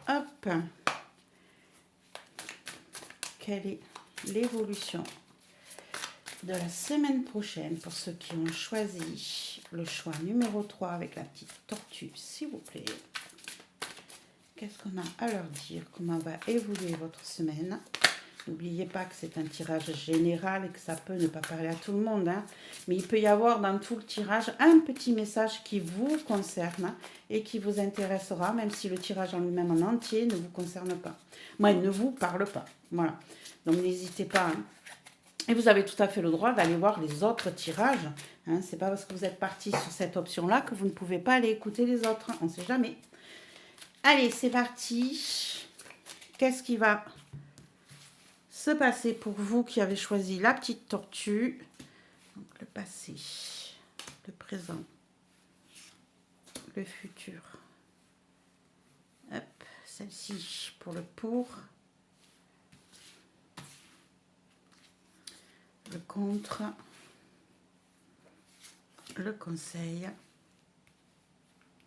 hop, quelle est l'évolution de la semaine prochaine pour ceux qui ont choisi le choix numéro 3 avec la petite tortue, s'il vous plaît. Qu'est-ce qu'on a à leur dire? Comment va évoluer votre semaine? N'oubliez pas que c'est un tirage général et que ça peut ne pas parler à tout le monde. Hein. Mais il peut y avoir dans tout le tirage un petit message qui vous concerne et qui vous intéressera, même si le tirage en lui-même en entier ne vous concerne pas. Moi, il ne vous parle pas. Voilà. Donc, n'hésitez pas. Hein. Et vous avez tout à fait le droit d'aller voir les autres tirages. Hein. Ce n'est pas parce que vous êtes parti sur cette option-là que vous ne pouvez pas aller écouter les autres. On ne sait jamais. Allez, c'est parti. Qu'est-ce qui va se passer pour vous qui avez choisi la petite tortue? Donc, le passé, le présent, le futur. Hop, celle-ci pour le pour. Le contre. Le conseil.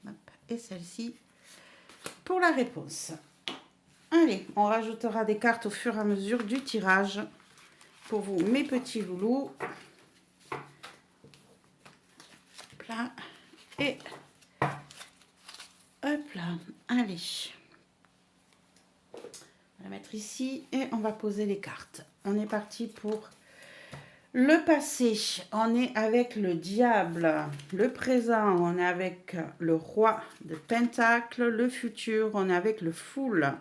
Hop, et celle-ci pour la réponse. Allez, on rajoutera des cartes au fur et à mesure du tirage pour vous, mes petits loulous. Hop là. Et hop là. Allez. On va la mettre ici et on va poser les cartes. On est parti pour le passé. On est avec le diable. Le présent, on est avec le roi de Pentacle. Le futur, on est avec le foule.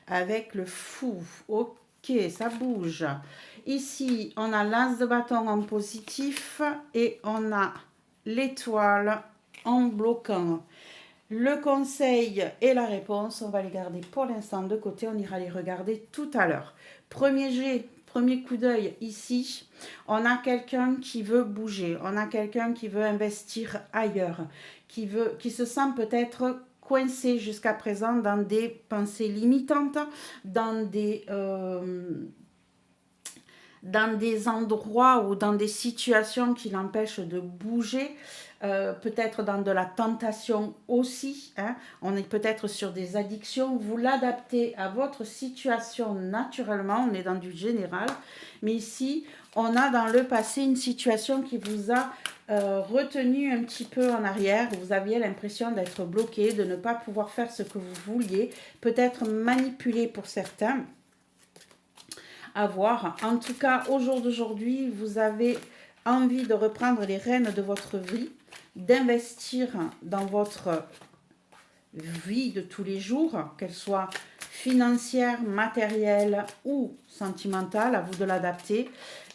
Avec le fou. Ok, ça bouge. Ici, on a l'as de bâton en positif et on a l'étoile en bloquant. Le conseil et la réponse, on va les garder pour l'instant de côté, on ira les regarder tout à l'heure. Premier jet, premier coup d'œil ici, on a quelqu'un qui veut bouger, on a quelqu'un qui veut investir ailleurs, qui se sent peut-être coincé jusqu'à présent dans des pensées limitantes, dans des endroits ou dans des situations qui l'empêchent de bouger, peut-être dans de la tentation aussi, hein. On est peut-être sur des addictions, vous l'adaptez à votre situation naturellement, on est dans du général, mais ici, on a dans le passé une situation qui vous a retenu un petit peu en arrière, vous aviez l'impression d'être bloqué, de ne pas pouvoir faire ce que vous vouliez, peut-être manipulé pour certains, à voir. En tout cas, au jour d'aujourd'hui, vous avez envie de reprendre les rênes de votre vie, d'investir dans votre vie de tous les jours, qu'elle soit financière, matérielle ou sentimentale, à vous de l'adapter.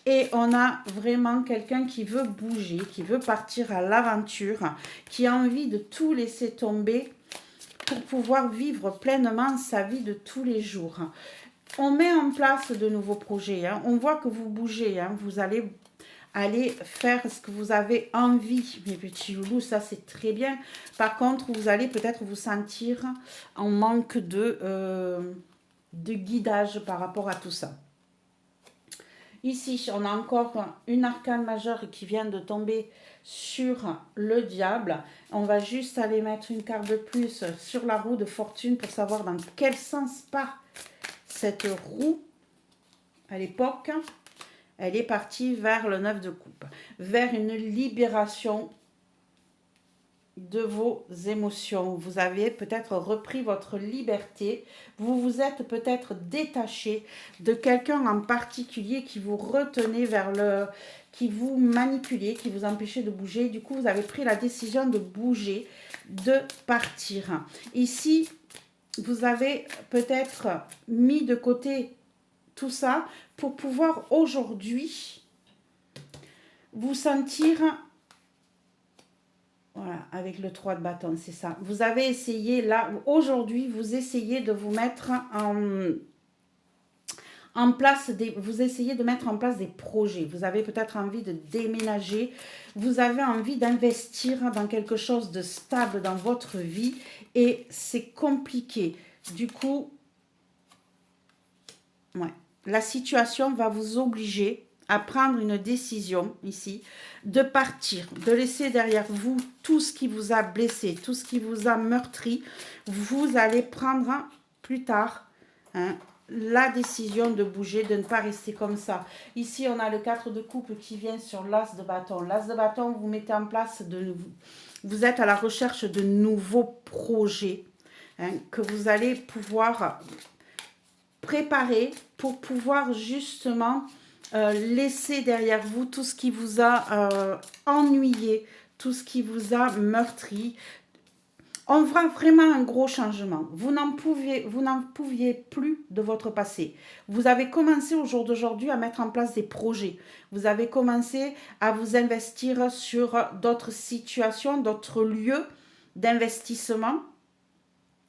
Et on a vraiment quelqu'un qui veut bouger, qui veut partir à l'aventure, qui a envie de tout laisser tomber pour pouvoir vivre pleinement sa vie de tous les jours. On met en place de nouveaux projets, hein. On voit que vous bougez, hein. Vous allez faire ce que vous avez envie, mes petits loulous, ça c'est très bien. Par contre, vous allez peut-être vous sentir en manque de guidage par rapport à tout ça. Ici, on a encore une arcane majeure qui vient de tomber sur le diable. On va juste aller mettre une carte de plus sur la roue de fortune pour savoir dans quel sens part cette roue à l'époque. Elle est partie vers le 9 de coupe, vers une libération de vos émotions. Vous avez peut-être repris votre liberté. Vous vous êtes peut-être détaché de quelqu'un en particulier qui vous retenait qui vous manipulait, qui vous empêchait de bouger. Du coup, vous avez pris la décision de bouger, de partir. Ici, vous avez peut-être mis de côté tout ça pour pouvoir aujourd'hui vous sentir, voilà, avec le 3 de bâton, c'est ça. Vous avez essayé, là, aujourd'hui, vous essayez de vous mettre en place, vous essayez de mettre en place des projets. Vous avez peut-être envie de déménager, vous avez envie d'investir dans quelque chose de stable dans votre vie et c'est compliqué. Du coup, ouais. La situation va vous obliger à prendre une décision ici, de partir, de laisser derrière vous tout ce qui vous a blessé, tout ce qui vous a meurtri. Vous allez prendre plus tard, hein, la décision de bouger, de ne pas rester comme ça. Ici, on a le 4 de coupe qui vient sur l'as de bâton. L'as de bâton, vous mettez en place, vous êtes à la recherche de nouveaux projets, hein, que vous allez pouvoir préparer pour pouvoir justement laisser derrière vous tout ce qui vous a ennuyé, tout ce qui vous a meurtri. On voit vraiment un gros changement. Vous n'en pouviez plus de votre passé. Vous avez commencé au jour d'aujourd'hui à mettre en place des projets. Vous avez commencé à vous investir sur d'autres situations, d'autres lieux d'investissement.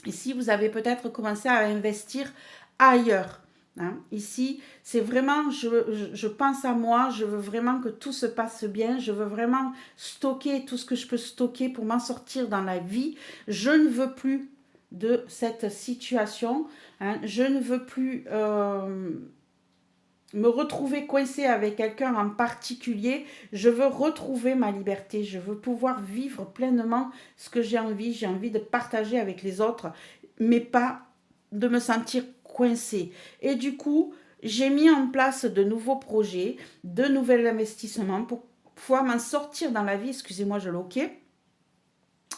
Ici, vous avez peut-être commencé à investir ailleurs. Hein. Ici, c'est vraiment, je pense à moi, je veux vraiment que tout se passe bien, je veux vraiment stocker tout ce que je peux stocker pour m'en sortir dans la vie. Je ne veux plus de cette situation, hein. Je ne veux plus me retrouver coincée avec quelqu'un en particulier. Je veux retrouver ma liberté, je veux pouvoir vivre pleinement ce que j'ai envie de partager avec les autres, mais pas de me sentir coincée. Et du coup, j'ai mis en place de nouveaux projets, de nouveaux investissements pour pouvoir m'en sortir dans la vie. Excusez-moi, je l'ai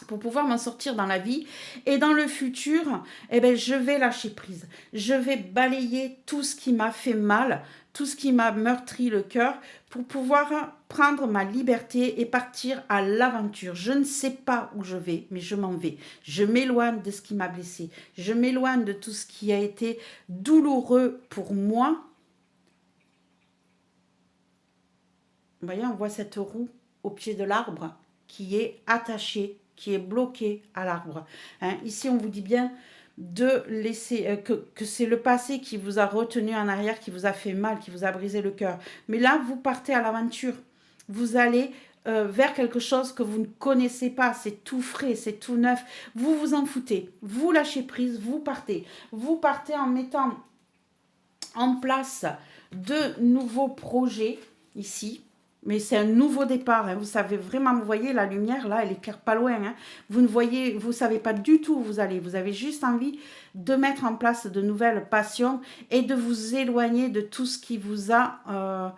pour pouvoir m'en sortir dans la vie. Et dans le futur, eh ben, je vais lâcher prise. Je vais balayer tout ce qui m'a fait mal, tout ce qui m'a meurtri le cœur pour pouvoir prendre ma liberté et partir à l'aventure. Je ne sais pas où je vais, mais je m'en vais. Je m'éloigne de ce qui m'a blessé. Je m'éloigne de tout ce qui a été douloureux pour moi. Vous voyez, on voit cette roue au pied de l'arbre qui est attachée qui est bloqué à l'arbre. Hein. Ici, on vous dit bien de laisser que c'est le passé qui vous a retenu en arrière, qui vous a fait mal, qui vous a brisé le cœur. Mais là, vous partez à l'aventure. Vous allez vers quelque chose que vous ne connaissez pas. C'est tout frais, c'est tout neuf. Vous vous en foutez. Vous lâchez prise, vous partez. Vous partez en mettant en place de nouveaux projets ici. Mais c'est un nouveau départ, hein. Vous savez vraiment, vous voyez la lumière là, elle éclaire pas loin. Hein. Vous ne voyez, vous savez pas du tout où vous allez. Vous avez juste envie de mettre en place de nouvelles passions et de vous éloigner de tout ce qui vous a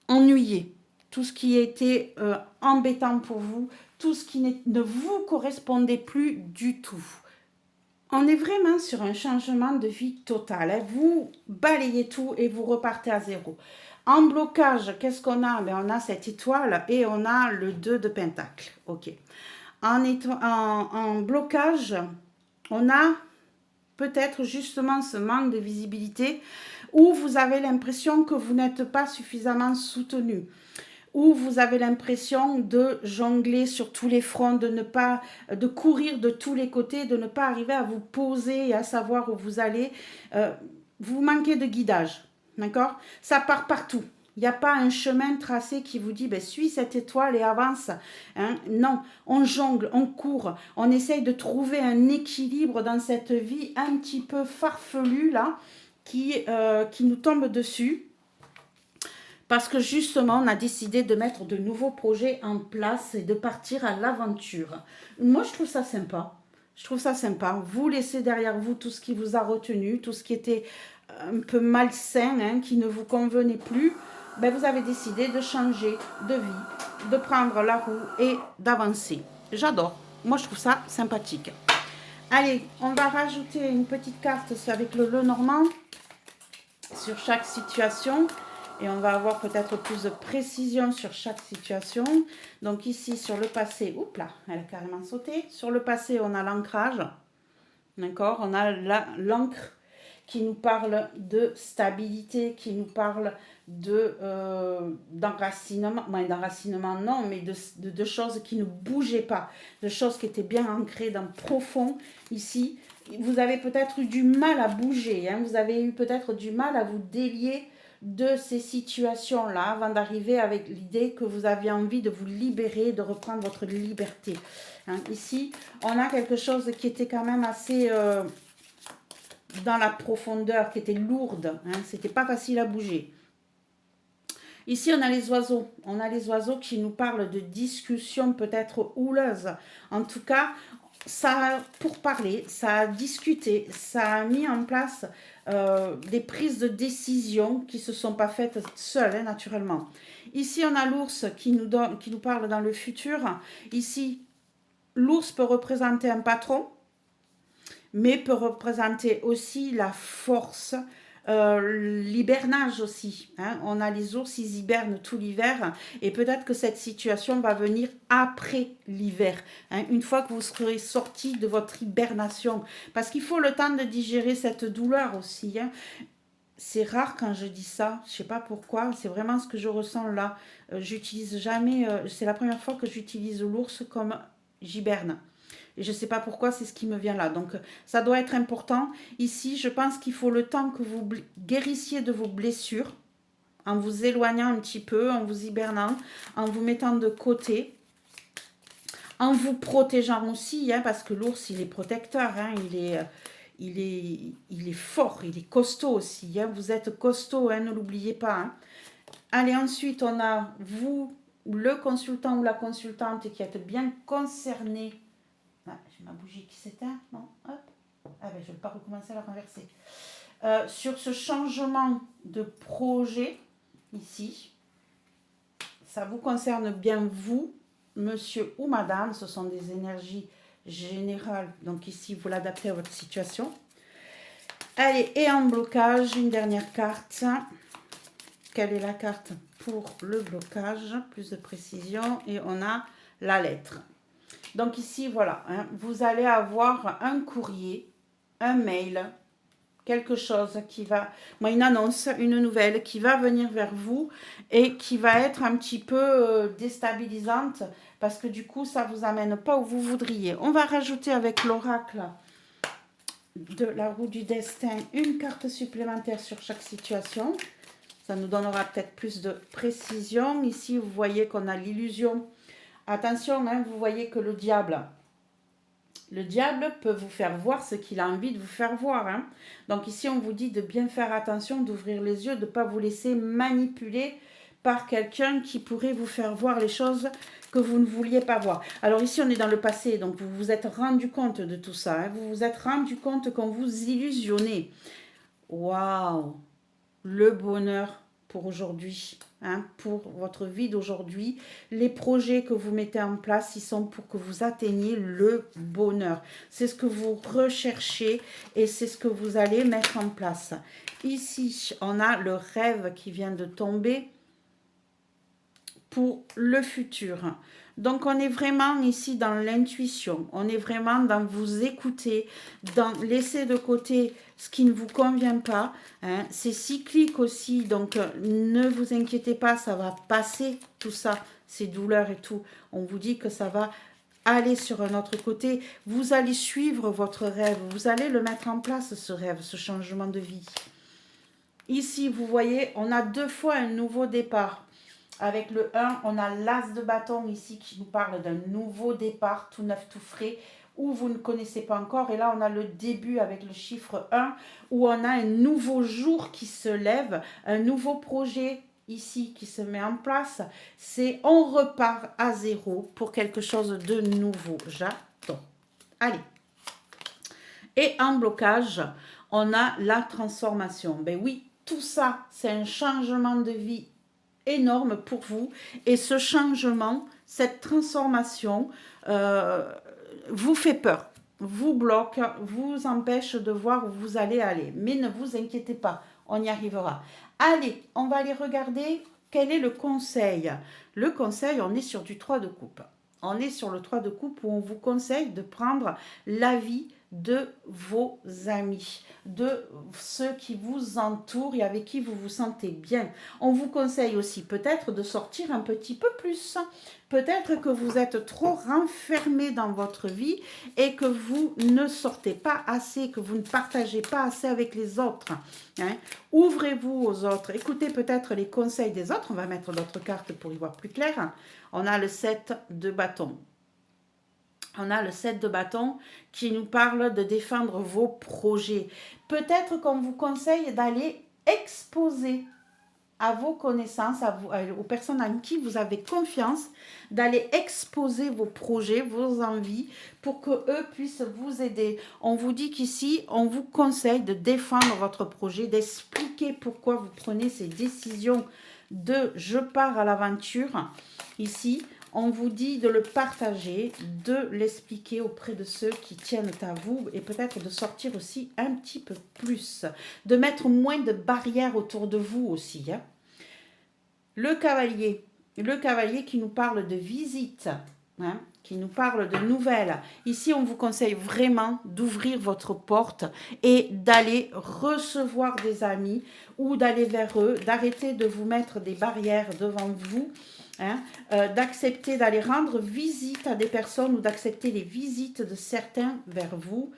ennuyé, tout ce qui était embêtant pour vous, tout ce qui ne vous correspondait plus du tout. On est vraiment sur un changement de vie total. Hein. Vous balayez tout et vous repartez à zéro. En blocage, qu'est-ce qu'on a? Ben, on a cette étoile et on a le 2 de pentacle. Ok. En blocage, on a peut-être justement ce manque de visibilité où vous avez l'impression que vous n'êtes pas suffisamment soutenu, où vous avez l'impression de jongler sur tous les fronts, de courir de tous les côtés, de ne pas arriver à vous poser et à savoir où vous allez. Vous manquez de guidage, d'accord? Ça part partout. Il n'y a pas un chemin tracé qui vous dit ben, suis cette étoile et avance. Hein? Non, on jongle, on court, on essaye de trouver un équilibre dans cette vie un petit peu farfelue là, qui nous tombe dessus. Parce que justement, on a décidé de mettre de nouveaux projets en place et de partir à l'aventure. Moi, je trouve ça sympa. Je trouve ça sympa. Vous laissez derrière vous tout ce qui vous a retenu, tout ce qui était un peu malsain, hein, qui ne vous convenait plus. Ben, vous avez décidé de changer de vie, de prendre la roue et d'avancer. J'adore. Moi, je trouve ça sympathique. Allez, on va rajouter une petite carte avec le Lenormand sur chaque situation. Et on va avoir peut-être plus de précision sur chaque situation. Donc ici, sur le passé, oups là, elle a carrément sauté. Sur le passé, on a l'ancrage. D'accord? On a l'encre qui nous parle de stabilité, qui nous parle d'enracinement. D'enracinement, non, mais de choses qui ne bougeaient pas. De choses qui étaient bien ancrées dans profond. Ici, vous avez peut-être eu du mal à bouger. Hein? Vous avez eu peut-être du mal à vous délier de ces situations-là avant d'arriver avec l'idée que vous aviez envie de vous libérer, de reprendre votre liberté. Hein, ici, on a quelque chose qui était quand même assez dans la profondeur, qui était lourde. Hein, c'était pas facile à bouger. Ici, on a les oiseaux. On a les oiseaux qui nous parlent de discussions peut-être houleuses. En tout cas, ça a pour parler, ça a discuté, ça a mis en place des prises de décision qui ne se sont pas faites seules, hein, naturellement. Ici, on a l'ours qui nous parle dans le futur. Ici, l'ours peut représenter un patron, mais peut représenter aussi la force, l'hibernage aussi. Hein. On a les ours, ils hibernent tout l'hiver et peut-être que cette situation va venir après l'hiver, hein, une fois que vous serez sorti de votre hibernation. Parce qu'il faut le temps de digérer cette douleur aussi. Hein. C'est rare quand je dis ça, je ne sais pas pourquoi, c'est vraiment ce que je ressens là. J'utilise jamais, c'est la première fois que j'utilise l'ours comme j'hiberne. Et je ne sais pas pourquoi, c'est ce qui me vient là. Donc, ça doit être important. Ici, je pense qu'il faut le temps que vous guérissiez de vos blessures, en vous éloignant un petit peu, en vous hibernant, en vous mettant de côté, en vous protégeant aussi, hein, parce que l'ours, il est protecteur, hein, il est fort, il est costaud aussi. Hein, vous êtes costaud, hein, ne l'oubliez pas. Hein. Allez, ensuite, on a vous, le consultant ou la consultante qui êtes bien concerné. Ah, j'ai ma bougie qui s'éteint, non? Hop. Ah ben, je ne vais pas recommencer à la renverser. Sur ce changement de projet, ici, ça vous concerne bien vous, monsieur ou madame. Ce sont des énergies générales. Donc ici, vous l'adaptez à votre situation. Allez, et en blocage, une dernière carte. Quelle est la carte pour le blocage? Plus de précision. Et on a la lettre. Donc ici, voilà, hein, vous allez avoir un courrier, un mail quelque chose qui va, moi, une annonce, une nouvelle qui va venir vers vous et qui va être un petit peu déstabilisante parce que du coup, ça ne vous amène pas où vous voudriez. On va rajouter avec l'oracle de la roue du destin une carte supplémentaire sur chaque situation. Ça nous donnera peut-être plus de précision. Ici, vous voyez qu'on a l'illusion. Attention, hein, vous voyez que le diable peut vous faire voir ce qu'il a envie de vous faire voir. Hein. Donc ici, on vous dit de bien faire attention, d'ouvrir les yeux, de ne pas vous laisser manipuler par quelqu'un qui pourrait vous faire voir les choses que vous ne vouliez pas voir. Alors ici, on est dans le passé, donc vous vous êtes rendu compte de tout ça. Hein. Vous vous êtes rendu compte qu'on vous illusionnait. Waouh! Le bonheur pour aujourd'hui, hein, pour votre vie d'aujourd'hui. Les projets que vous mettez en place, ils sont pour que vous atteigniez le bonheur. C'est ce que vous recherchez et c'est ce que vous allez mettre en place. Ici, on a le rêve qui vient de tomber pour le futur. Donc, on est vraiment ici dans l'intuition. On est vraiment dans vous écouter, dans laisser de côté ce qui ne vous convient pas. Hein. C'est cyclique aussi, donc ne vous inquiétez pas, ça va passer tout ça, ces douleurs et tout. On vous dit que ça va aller sur un autre côté. Vous allez suivre votre rêve, vous allez le mettre en place, ce rêve, ce changement de vie. Ici, vous voyez, on a 2 fois un nouveau départ. Avec le 1, on a l'as de bâton ici qui nous parle d'un nouveau départ, tout neuf, tout frais, où vous ne connaissez pas encore. Et là, on a le début avec le chiffre 1, où on a un nouveau jour qui se lève, un nouveau projet ici qui se met en place. C'est on repart à zéro pour quelque chose de nouveau. J'attends. Allez. Et en blocage, on a la transformation. Ben oui, tout ça, c'est un changement de vie énorme pour vous et ce changement, cette transformation vous fait peur, vous bloque, vous empêche de voir où vous allez aller. Mais ne vous inquiétez pas, on y arrivera. Allez, on va aller regarder quel est le conseil. Le conseil, on est sur du 3 de coupe. On est sur le 3 de coupe où on vous conseille de prendre l'avis de vos amis, de ceux qui vous entourent et avec qui vous vous sentez bien. On vous conseille aussi peut-être de sortir un petit peu plus. Peut-être que vous êtes trop renfermé dans votre vie et que vous ne sortez pas assez, que vous ne partagez pas assez avec les autres. Hein. Ouvrez-vous aux autres. Écoutez peut-être les conseils des autres. On va mettre d'autres cartes pour y voir plus clair. On a le 7 de bâton. On a le 7 de bâton qui nous parle de défendre vos projets. Peut-être qu'on vous conseille d'aller exposer à vos connaissances, aux personnes en qui vous avez confiance, d'aller exposer vos projets, vos envies, pour qu'eux puissent vous aider. On vous dit qu'ici, on vous conseille de défendre votre projet, d'expliquer pourquoi vous prenez ces décisions de « je pars à l'aventure ». Ici, on vous dit de le partager, de l'expliquer auprès de ceux qui tiennent à vous et peut-être de sortir aussi un petit peu plus, de mettre moins de barrières autour de vous aussi. Hein. Le cavalier qui nous parle de visite, hein, qui nous parle de nouvelles. Ici, on vous conseille vraiment d'ouvrir votre porte et d'aller recevoir des amis ou d'aller vers eux, d'arrêter de vous mettre des barrières devant vous. Hein, d'accepter d'aller rendre visite à des personnes ou d'accepter les visites de certains vers vous.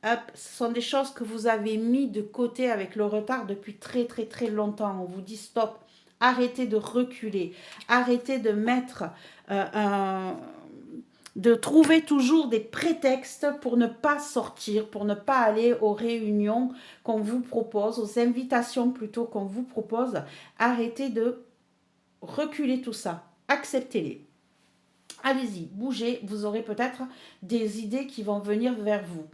Hop, ce sont des choses que vous avez mis de côté avec le retard depuis très très très longtemps. On vous dit stop, arrêtez de reculer, arrêtez de mettre de trouver toujours des prétextes pour ne pas sortir, pour ne pas aller aux réunions qu'on vous propose, aux invitations plutôt qu'on vous propose. Arrêtez de reculez tout ça, acceptez-les. Allez-y, bougez, vous aurez peut-être des idées qui vont venir vers vous.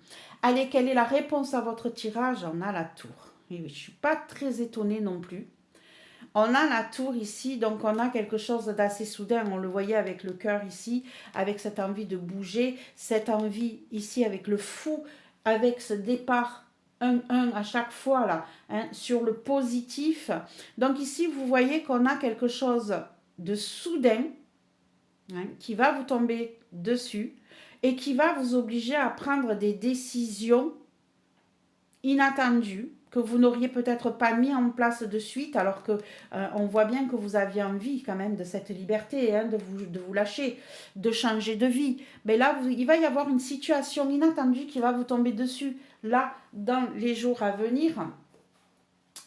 Allez, quelle est la réponse à votre tirage? On a la tour. Et oui, je ne suis pas très étonnée non plus. On a la tour ici, donc on a quelque chose d'assez soudain. On le voyait avec le cœur ici, avec cette envie de bouger, cette envie ici avec le fou, avec ce départ 1 à chaque fois là, hein, sur le positif. Donc ici, vous voyez qu'on a quelque chose de soudain hein, qui va vous tomber dessus et qui va vous obliger à prendre des décisions inattendu que vous n'auriez peut-être pas mis en place de suite, alors que on voit bien que vous aviez envie quand même de cette liberté, hein, de vous lâcher, de changer de vie. Mais là, il va y avoir une situation inattendue qui va vous tomber dessus, là, dans les jours à venir,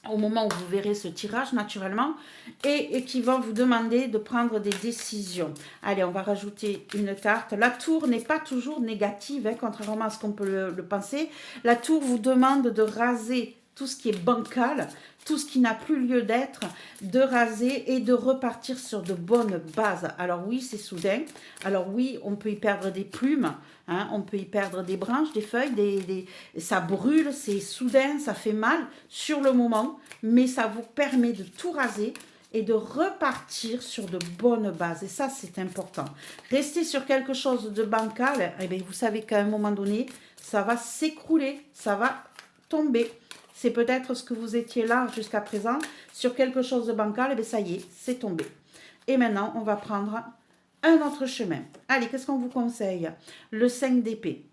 au moment où vous verrez ce tirage naturellement, et qui va vous demander de prendre des décisions. Allez, on va rajouter une carte. La tour n'est pas toujours négative, hein, contrairement à ce qu'on peut le penser. La tour vous demande de raser tout ce qui est bancal, tout ce qui n'a plus lieu d'être, de raser et de repartir sur de bonnes bases. Alors oui, c'est soudain. Alors oui, on peut y perdre des plumes, hein, on peut y perdre des branches, des feuilles, ça brûle, c'est soudain, ça fait mal sur le moment, mais ça vous permet de tout raser et de repartir sur de bonnes bases. Et ça, c'est important. Rester sur quelque chose de bancal, eh bien, vous savez qu'à un moment donné, ça va s'écrouler, ça va tomber. C'est peut-être ce que vous étiez là jusqu'à présent, sur quelque chose de bancal, et bien ça y est, c'est tombé. Et maintenant, on va prendre un autre chemin. Allez, qu'est-ce qu'on vous conseille? Le 5 d'épée.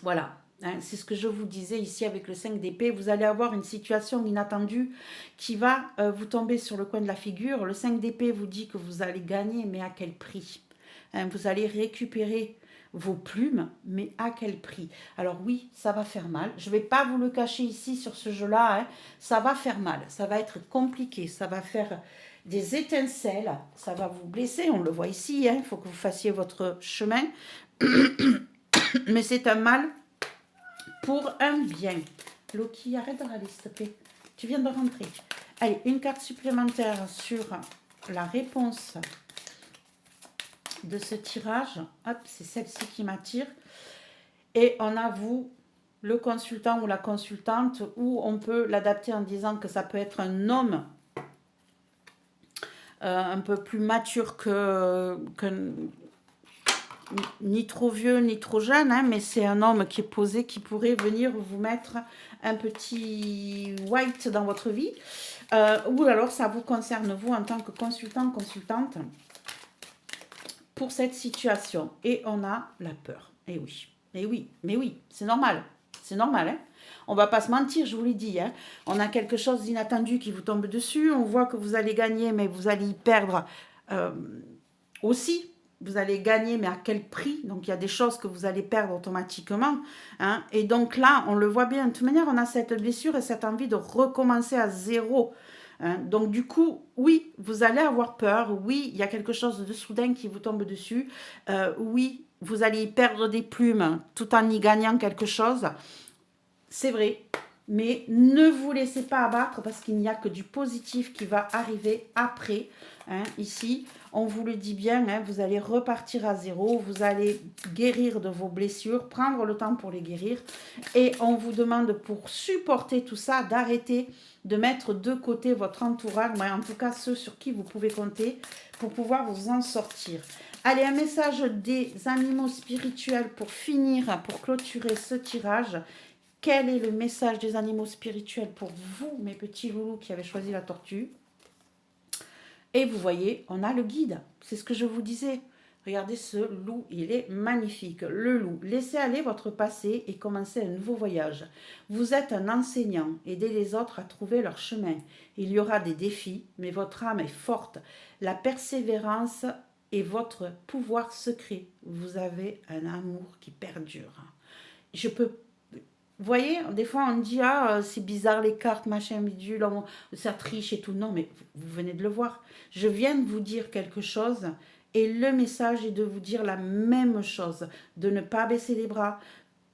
Voilà, hein, c'est ce que je vous disais ici avec le 5 d'épée. Vous allez avoir une situation inattendue qui va vous tomber sur le coin de la figure. Le 5 d'épée vous dit que vous allez gagner, mais à quel prix? Hein, vous allez récupérer vos plumes, mais à quel prix? Alors oui, ça va faire mal. Je ne vais pas vous le cacher ici sur ce jeu-là. Hein. Ça va faire mal, ça va être compliqué, ça va faire des étincelles, ça va vous blesser, on le voit ici. Hein. Il faut que vous fassiez votre chemin. Mais c'est un mal pour un bien. Loki, arrête de râler, s'il te plaît. Tu viens de rentrer. Allez, une carte supplémentaire sur la réponse de ce tirage. Hop, c'est celle-ci qui m'attire. Et on a vous, le consultant ou la consultante, ou on peut l'adapter en disant que ça peut être un homme un peu plus mature que ni trop vieux ni trop jeune, hein, mais c'est un homme qui est posé, qui pourrait venir vous mettre un petit white dans votre vie, ou alors ça vous concerne vous en tant que consultant, consultante pour cette situation. Et on a la peur. Et oui, et oui, mais oui, c'est normal, hein. On va pas se mentir, je vous l'ai dit, hein. On a quelque chose d'inattendu qui vous tombe dessus, on voit que vous allez gagner, mais vous allez y perdre aussi. Vous allez gagner, mais à quel prix? Donc, il y a des choses que vous allez perdre automatiquement. Hein. Et donc là, on le voit bien. De toute manière, on a cette blessure et cette envie de recommencer à zéro. Hein. Donc, du coup, oui, vous allez avoir peur. Oui, il y a quelque chose de soudain qui vous tombe dessus. Oui, vous allez y perdre des plumes tout en y gagnant quelque chose. C'est vrai. Mais ne vous laissez pas abattre parce qu'il n'y a que du positif qui va arriver après. Hein, ici, on vous le dit bien, hein, vous allez repartir à zéro, vous allez guérir de vos blessures, prendre le temps pour les guérir. Et on vous demande pour supporter tout ça, d'arrêter de mettre de côté votre entourage, mais en tout cas ceux sur qui vous pouvez compter pour pouvoir vous en sortir. Allez, un message des animaux spirituels pour finir, pour clôturer ce tirage. Quel est le message des animaux spirituels pour vous, mes petits loulous qui avez choisi la tortue? Et vous voyez, on a le guide. C'est ce que je vous disais. Regardez ce loup, il est magnifique. Le loup, laissez aller votre passé et commencez un nouveau voyage. Vous êtes un enseignant, aidez les autres à trouver leur chemin. Il y aura des défis, mais votre âme est forte. La persévérance est votre pouvoir secret. Vous avez un amour qui perdure. Je peux... Vous voyez, des fois on dit « Ah, c'est bizarre les cartes, machin, bidule, ça triche et tout. » Non, mais vous venez de le voir. Je viens de vous dire quelque chose et le message est de vous dire la même chose. De ne pas baisser les bras,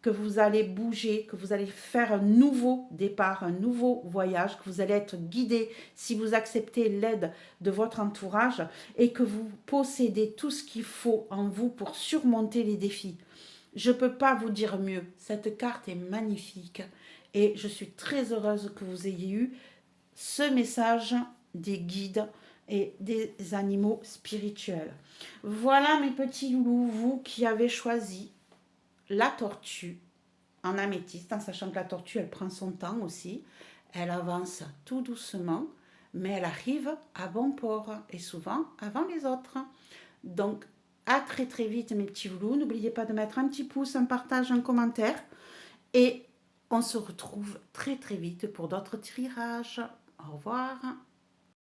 que vous allez bouger, que vous allez faire un nouveau départ, un nouveau voyage, que vous allez être guidé si vous acceptez l'aide de votre entourage et que vous possédez tout ce qu'il faut en vous pour surmonter les défis. Je ne peux pas vous dire mieux. Cette carte est magnifique et je suis très heureuse que vous ayez eu ce message des guides et des animaux spirituels. Voilà mes petits loulous, vous qui avez choisi la tortue en améthyste, en sachant que la tortue, elle prend son temps aussi. Elle avance tout doucement, mais elle arrive à bon port et souvent avant les autres. Donc, à très très vite mes petits loulous. N'oubliez pas de mettre un petit pouce, un partage, un commentaire. Et On se retrouve très très vite pour d'autres tirages. Au revoir.